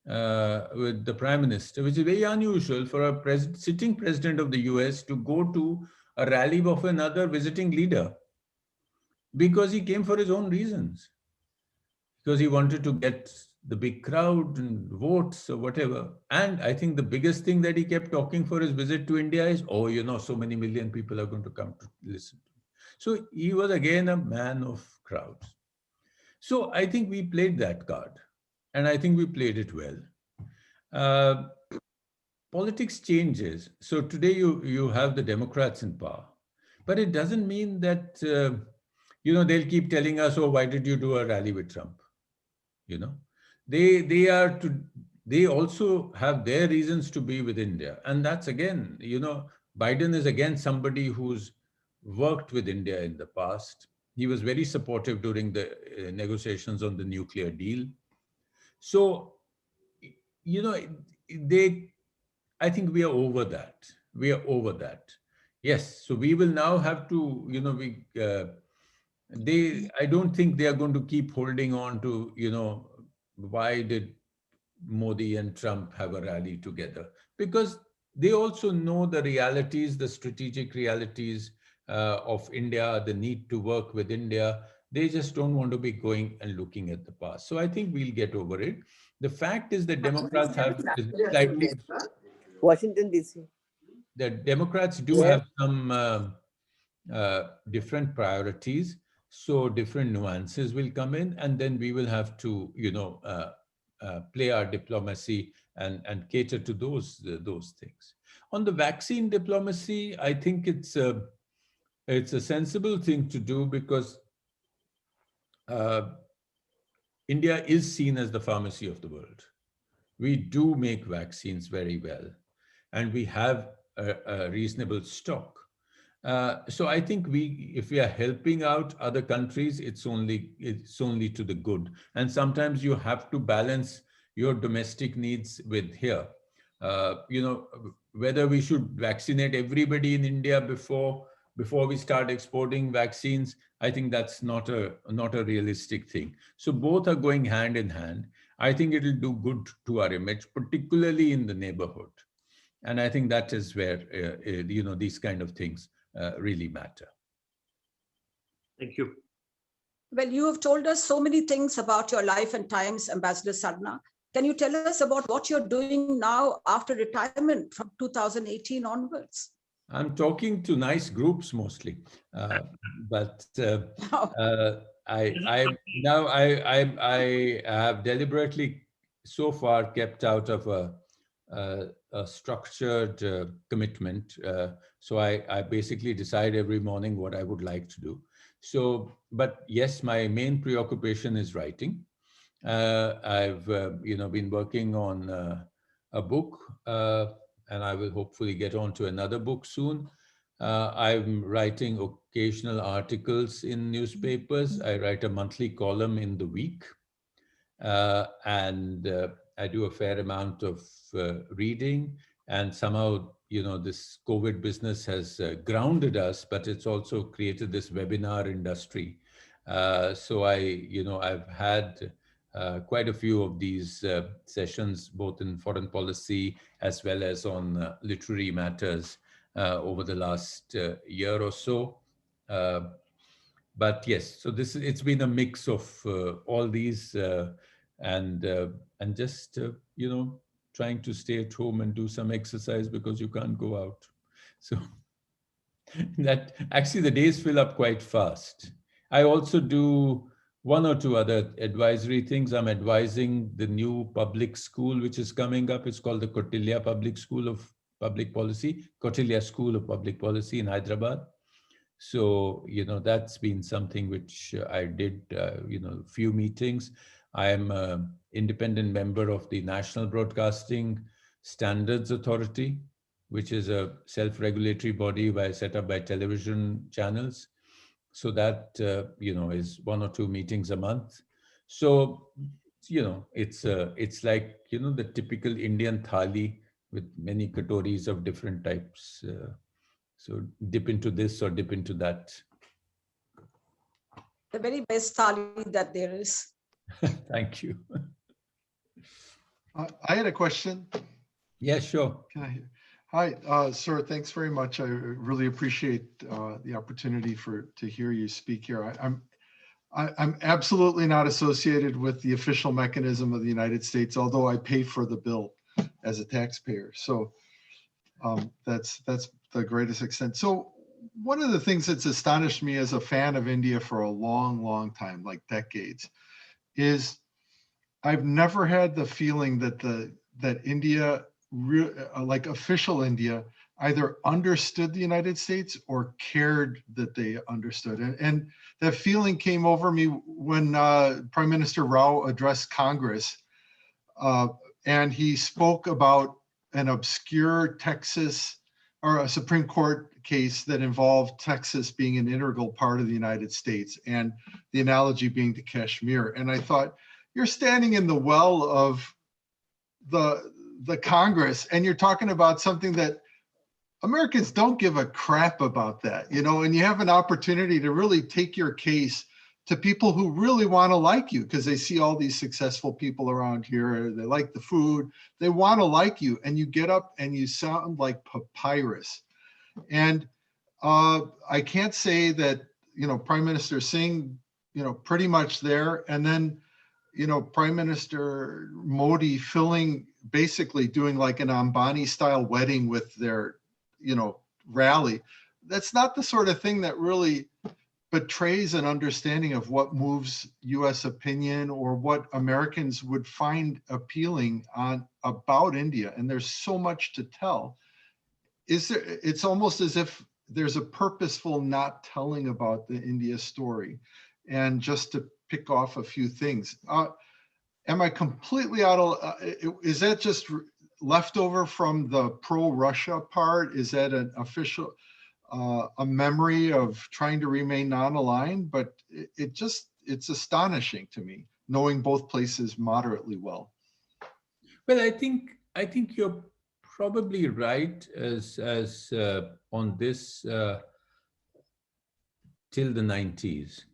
with the prime minister, which is very unusual for a sitting president of the US to go to a rally of another visiting leader, because he came for his own reasons, because he wanted to get the big crowd and votes or whatever. And I think the biggest thing that he kept talking for his visit to India is, so many million people are going to come to listen to me. So he was again a man of crowds. So I think we played that card, and I think we played it well. Politics changes. So today you have the Democrats in power, but it doesn't mean that, they'll keep telling us, oh, why did you do a rally with Trump? They also have their reasons to be with India. And that's again, Biden is again somebody who's worked with India in the past. He was very supportive during the negotiations on the nuclear deal. So, I think we are over that. We are over that. Yes. So we will now have to, I don't think they are going to keep holding on to, why did Modi and Trump have a rally together? Because they also know the realities, the strategic realities of India, the need to work with India. They just don't want to be going and looking at the past. So I think we'll get over it. The fact is that Democrats have slightly, Washington, D.C. the Democrats do have some different priorities. So different nuances will come in, and then we will have to, play our diplomacy and cater to those things. On the vaccine diplomacy, I think it's a sensible thing to do, because India is seen as the pharmacy of the world. We do make vaccines very well, and we have a reasonable stock. So I think if we are helping out other countries, it's only to the good. And sometimes you have to balance your domestic needs with here. Whether we should vaccinate everybody in India before we start exporting vaccines, I think that's not a realistic thing. So both are going hand in hand. I think it will do good to our image, particularly in the neighborhood. And I think that is where, these kind of things really matter. Thank you. Well, you have told us so many things about your life and times, Ambassador Sarna. Can you tell us about what you're doing now after retirement from 2018 onwards? I'm talking to nice groups mostly, but I have deliberately so far kept out of a structured commitment. So I basically decide every morning what I would like to do. So, but yes, my main preoccupation is writing. I've been working on a book, and I will hopefully get on to another book soon. I'm writing occasional articles in newspapers. I write a monthly column in The Week, and I do a fair amount of reading. And somehow, this COVID business has grounded us, but it's also created this webinar industry. So I've had quite a few of these sessions, both in foreign policy as well as on literary matters over the last year or so. But yes, so it's been a mix of all these and just, trying to stay at home and do some exercise because you can't go out. So that actually the days fill up quite fast. I also do one or two other advisory things. I'm advising the new public school, which is coming up. It's called the Kautilya Public School of Public Policy, Kautilya School of Public Policy in Hyderabad. So, that's been something which I did, few meetings. I am an independent member of the National Broadcasting Standards Authority, which is a self-regulatory body set up by television channels. So that, is 1 or 2 meetings a month. So, it's like, the typical Indian thali with many katoris of different types. So dip into this or dip into that. The very best thali that there is. Thank you. I had a question. Yeah, sure. Can I hear? Hi, sir. Thanks very much. I really appreciate the opportunity to hear you speak here. I'm absolutely not associated with the official mechanism of the United States, although I pay for the bill as a taxpayer. So that's the greatest extent. So one of the things that's astonished me as a fan of India for a long, long time, like decades, is I've never had the feeling that India, like official India, either understood the United States or cared that they understood. And that feeling came over me when Prime Minister Rao addressed Congress, and he spoke about an obscure Texas or a Supreme Court case that involved Texas being an integral part of the United States, and the analogy being to Kashmir. And I thought, you're standing in the well of the Congress, and you're talking about something that Americans don't give a crap about that, and you have an opportunity to really take your case to people who really want to like you because they see all these successful people around here. They like the food. They want to like you, and you get up and you sound like papyrus. And I can't say that, Prime Minister Singh, pretty much there. And then, Prime Minister Modi basically doing like an Ambani style wedding with their, rally. That's not the sort of thing that really betrays an understanding of what moves US opinion or what Americans would find appealing about India. And there's so much to tell. It's almost as if there's a purposeful not telling about the India story. And just to pick off a few things, am I completely out of, is that just leftover from the pro-Russia part? Is that an official, a memory of trying to remain non-aligned? But it's astonishing to me, knowing both places moderately well. Well, I think you're probably right as on this till the 90s,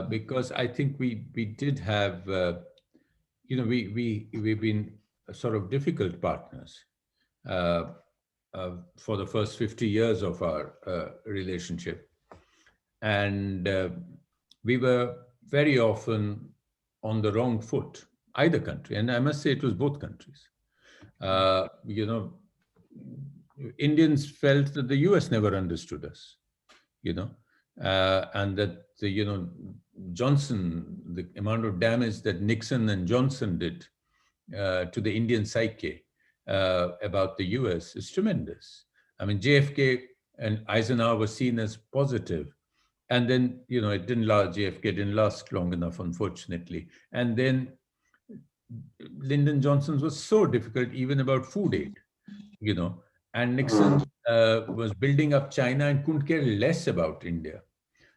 because I think we did have, we've been sort of difficult partners for the first 50 years of our relationship. And we were very often on the wrong foot, either country. And I must say it was both countries. Indians felt that the US never understood us, and that, Johnson, the amount of damage that Nixon and Johnson did to the Indian psyche about the US is tremendous. I mean, JFK and Eisenhower were seen as positive. And then, it didn't last, JFK didn't last long enough, unfortunately. And then Lyndon Johnson's was so difficult, even about food aid, and Nixon was building up China and couldn't care less about India.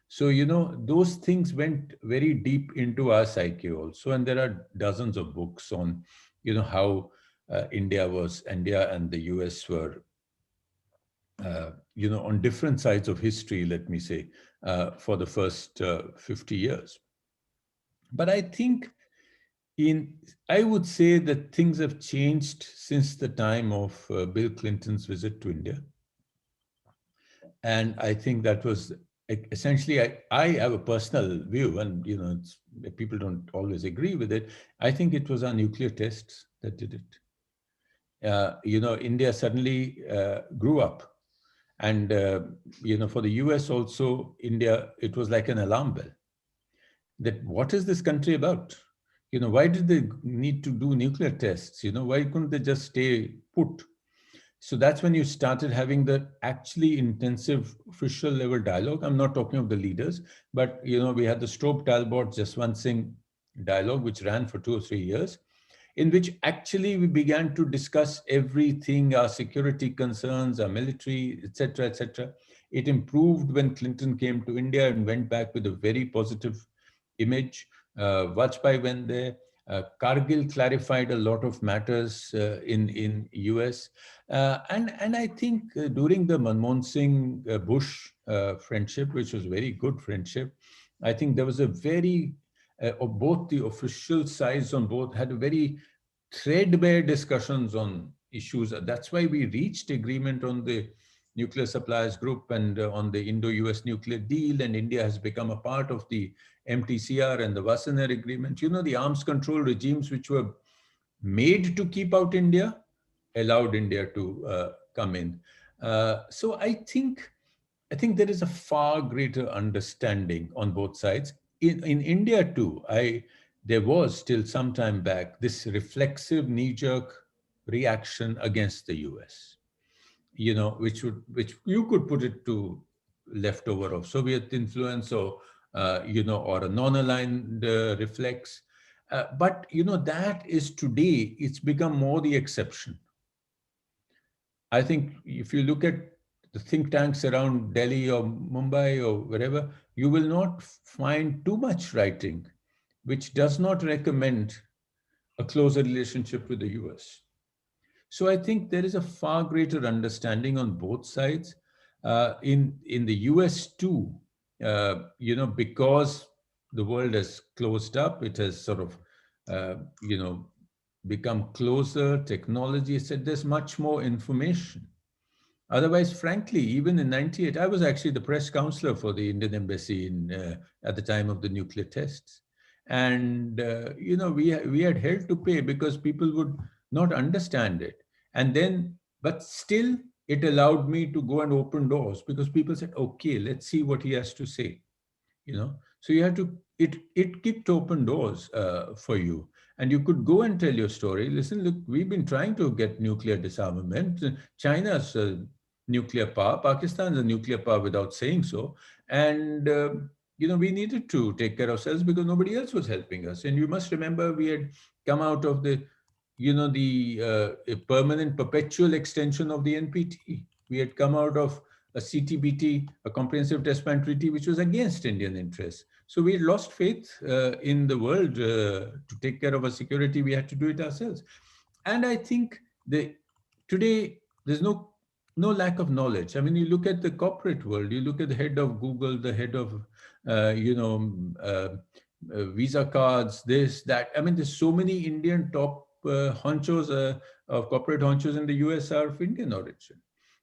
So, those things went very deep into our psyche also. And there are dozens of books on, how India and the US were, on different sides of history, let me say, for the first 50 years. But I think I would say that things have changed since the time of Bill Clinton's visit to India. And I think that was essentially, I have a personal view, and people don't always agree with it. I think it was our nuclear tests that did it. India suddenly grew up. And, for the US also, India, it was like an alarm bell. That what is this country about? Why did they need to do nuclear tests? Why couldn't they just stay put? So that's when you started having the actually intensive official level dialogue. I'm not talking of the leaders, but, we had the Strobe Talbot Jaswant Singh dialogue, which ran for 2 or 3 years, in which actually we began to discuss everything, our security concerns, our military, etc., It improved when Clinton came to India and went back with a very positive image. Vajpayee went there. Kargil clarified a lot of matters in US. And I think during the Manmohan Singh Bush friendship, which was very good friendship, I think there was a very, of both the official sides on both had a very threadbare discussions on issues. That's why we reached agreement on the nuclear suppliers group and on the Indo-US nuclear deal, and India has become a part of the MTCR and the Wassenaar agreement. You know, the arms control regimes which were made to keep out India allowed India to come in. So I think there is a far greater understanding on both sides. In India too, there was till some time back this reflexive knee-jerk reaction against the US, you know, which you could put it to leftover of Soviet influence or you know, or a non-aligned reflex. But you know, that is today, it's become more the exception. I think if you look at the think tanks around Delhi or Mumbai or wherever, you will not find too much writing which does not recommend a closer relationship with the US. So I think there is a far greater understanding on both sides. In the US too, you know, because the world has closed up, it has sort of, you know, become closer, technology said there's much more information. Otherwise, frankly, even in '98, I was actually the press counselor for the Indian embassy at the time of the nuclear tests. And, you know, we had hell to pay because people would not understand it. And then, but still, it allowed me to go and open doors because people said, okay, let's see what he has to say. You know, so you had to, it kicked open doors for you. And you could go and tell your story. Listen, look, we've been trying to get nuclear disarmament. China's nuclear power, Pakistan's a nuclear power without saying so. And, you know, we needed to take care of ourselves because nobody else was helping us. And you must remember we had come out of the, you know, the permanent perpetual extension of the NPT. We had come out of a CTBT, a Comprehensive Test Ban Treaty, which was against Indian interests. So we lost faith in the world to take care of our security. We had to do it ourselves. And I think today there's no lack of knowledge. I mean, you look at the corporate world, you look at the head of Google, the head of, you know, Visa cards, this, that. I mean, there's so many Indian top honchos, of corporate honchos in the US are of Indian origin.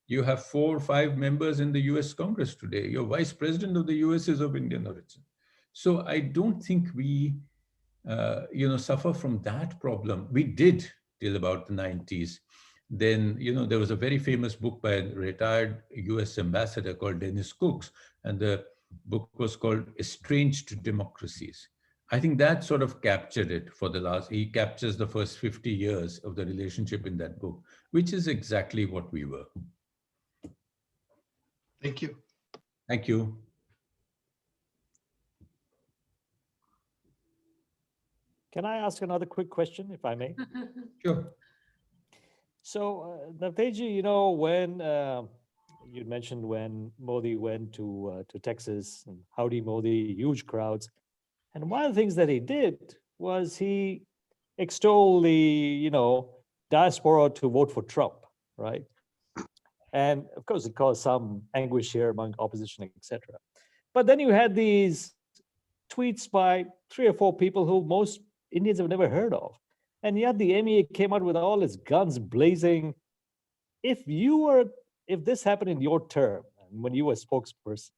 You have 4 or 5 members in the US Congress today. Your vice president of the US is of Indian origin. So I don't think we, you know, suffer from that problem. We did till about the 90s. Then, you know, there was a very famous book by a retired US ambassador called Dennis Cooks, and the book was called Estranged Democracies. I think that sort of captured it for he captures the first 50 years of the relationship in that book, which is exactly what we were. Thank you. Thank you. Can I ask another quick question, if I may? Sure. So, Navtejji, you know, when you mentioned when Modi went to Texas, and howdy Modi, huge crowds. And one of the things that he did was he extolled the, you know, diaspora to vote for Trump, right? And of course, it caused some anguish here among opposition, etc. But then you had these tweets by 3 or 4 people who most Indians have never heard of. And yet the MEA came out with all its guns blazing. If this happened in your term, and when you were spokesperson,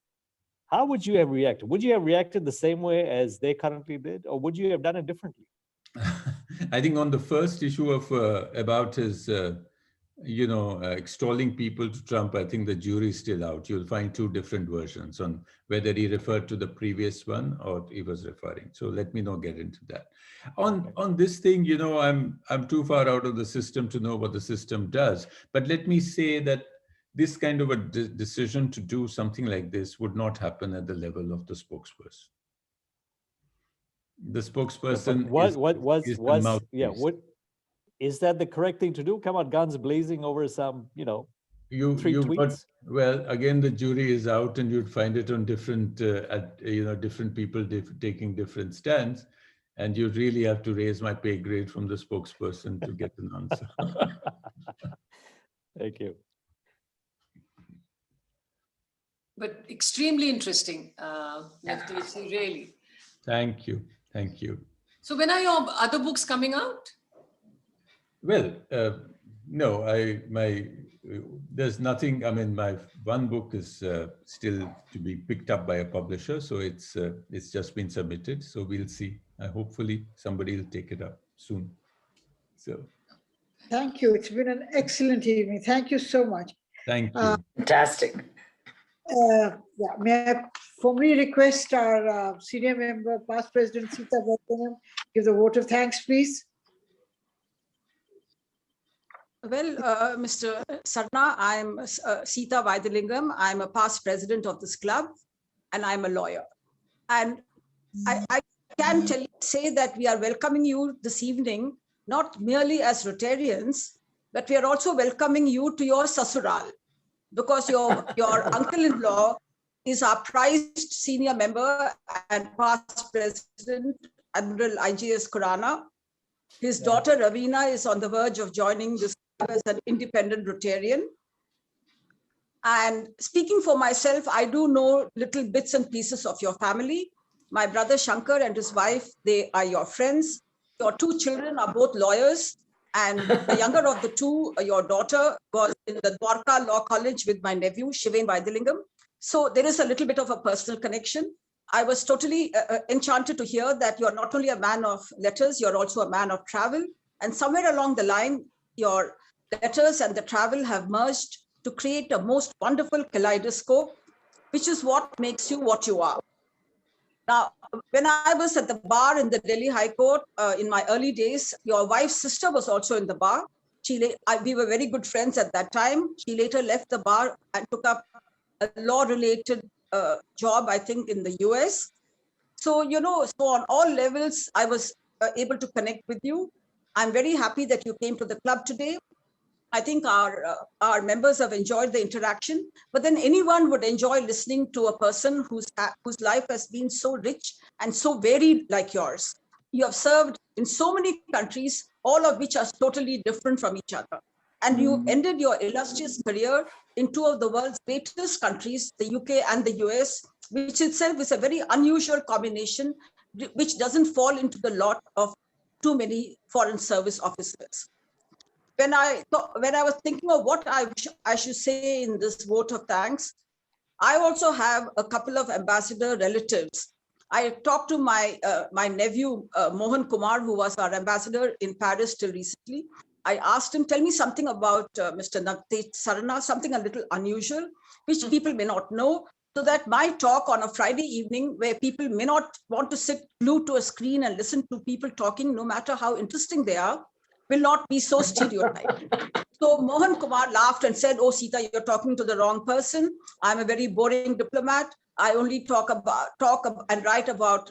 how would you have reacted? Would you have reacted the same way as they currently did, or would you have done it differently? I think on the first issue of about his, you know, extolling people to Trump, I think the jury's still out. You'll find 2 different versions on whether he referred to the previous one or he was referring. So let me not get into that. On this thing, you know, I'm too far out of the system to know what the system does. But let me say that this kind of a decision to do something like this would not happen at the level of the spokesperson. The spokesperson is that the correct thing to do? Come out guns blazing over some, you know, You, 3 you've got, tweets. well, again, the jury is out, and you'd find it on different, different people taking different stands. And you really have to raise my pay grade from the spokesperson to get an answer. Thank you. But extremely interesting, Navtej Singh, really. Thank you. Thank you. So when are your other books coming out? Well, no, there's nothing. I mean, my one book is still to be picked up by a publisher, so it's just been submitted. So we'll see. Hopefully, somebody will take it up soon. So, Thank you. It's been an excellent evening. Thank you so much. thank you. Fantastic. Yeah, may I formally request our senior member, past President Sita Vaidilingam, give the vote of thanks, please. Well, Mr. Sarna, I'm Sita Vaidilingam. I'm a past president of this club, and I'm a lawyer. And I can say that we are welcoming you this evening, not merely as Rotarians, but we are also welcoming you to your sasural, because your uncle-in-law is our prized senior member and past president, Admiral IGS Khurana. His daughter Ravina is on the verge of joining this club as an independent Rotarian. And speaking for myself, I do know little bits and pieces of your family. My brother Shankar and his wife, they are your friends. Your 2 children are both lawyers. And the younger of the 2, your daughter, was in the Dwarka Law College with my nephew, Shiven Vaidilingam. So there is a little bit of a personal connection. I was totally enchanted to hear that you're not only a man of letters, you're also a man of travel. And somewhere along the line, your letters and the travel have merged to create a most wonderful kaleidoscope, which is what makes you what you are. Now, when I was at the bar in the Delhi High Court in my early days, your wife's sister was also in the bar. We were very good friends at that time. She later left the bar and took up a law-related job, I think, in the US. So, so on all levels, I was able to connect with you. I'm very happy that you came to the club today. I think our members have enjoyed the interaction, but then anyone would enjoy listening to a person whose life has been so rich and so varied like yours. You have served in so many countries, all of which are totally different from each other. And you ended your illustrious career in 2 of the world's greatest countries, the UK and the US, which itself is a very unusual combination, which doesn't fall into the lot of too many foreign service officers. When I was thinking of what I should say in this vote of thanks, I also have a couple of ambassador relatives. I talked to my nephew, Mohan Kumar, who was our ambassador in Paris till recently. I asked him, tell me something about Mr. Navtej Sarna, something a little unusual, which people may not know, so that my talk on a Friday evening, where people may not want to sit glued to a screen and listen to people talking, no matter how interesting they are, will not be so stereotyped. So Mohan Kumar laughed and said, oh, Sita, you're talking to the wrong person. I'm a very boring diplomat. I only talk and write about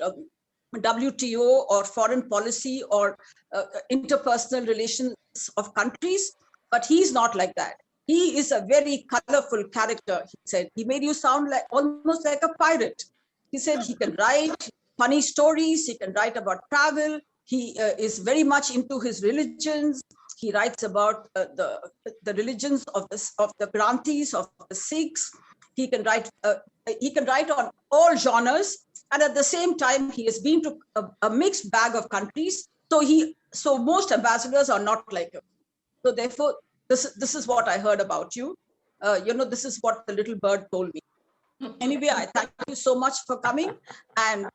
WTO or foreign policy or interpersonal relations of countries, but he's not like that. He is a very colorful character, he said. He made you sound like almost like a pirate. He said he can write funny stories, he can write about travel, he is very much into his religions. He writes about the religions of the Granthis, of the Sikhs. He can write on all genres, and at the same time, he has been to a mixed bag of countries. So most ambassadors are not like him. So therefore, this is what I heard about you. This is what the little bird told me. Anyway, I thank you so much for coming, and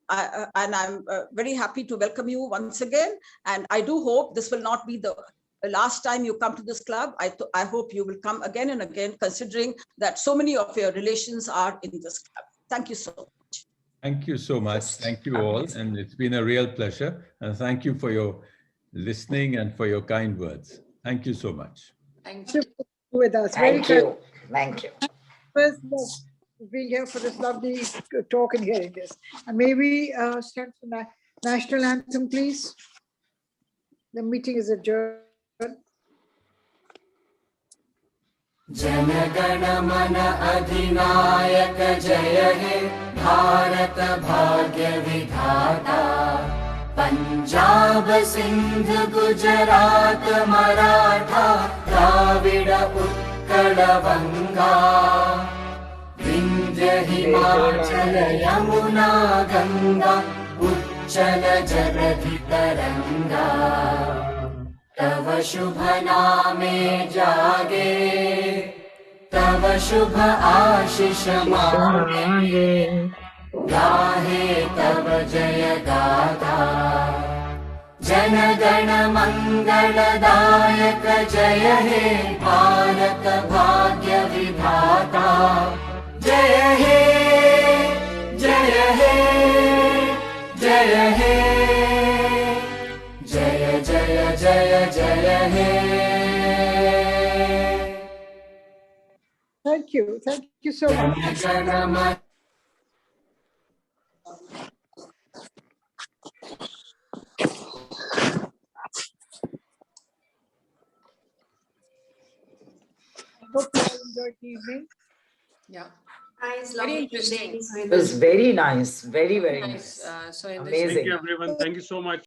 I'm very happy to welcome you once again. And I do hope this will not be the last time you come to this club. I hope you will come again and again, considering that so many of your relations are in this club. Thank you so much. Thank you so much. Thank you all. And it's been a real pleasure. And thank you for your listening and for your kind words. Thank you so much. Thank you. With us. Thank you. Thank you. First, being here for this lovely talk and hearing this. And may we stand for the national anthem, please? The meeting is adjourned. जनगण मन अधिनायक जय हे भारत भाग्य विधाता पंजाब सिंध गुजरात मराठा द्राविड उत्कल बंगा विंध्य हिमाचल यमुना गंगा उच्चल जलधि तरंगा तव शुभ नामे जागे तव शुभ आशीष मांगे गाहे तव जय गाथा जन गण मंगलदायक जय हे भारत भाग्य विधाता जय हे जय हे जय हे जय जय जय जय हे Thank you so much. Hope you all enjoyed the evening. Yeah. Nice, Very interesting. It was very nice, very nice. Nice. So in this Thank Amazing. you, everyone. Thank you so much.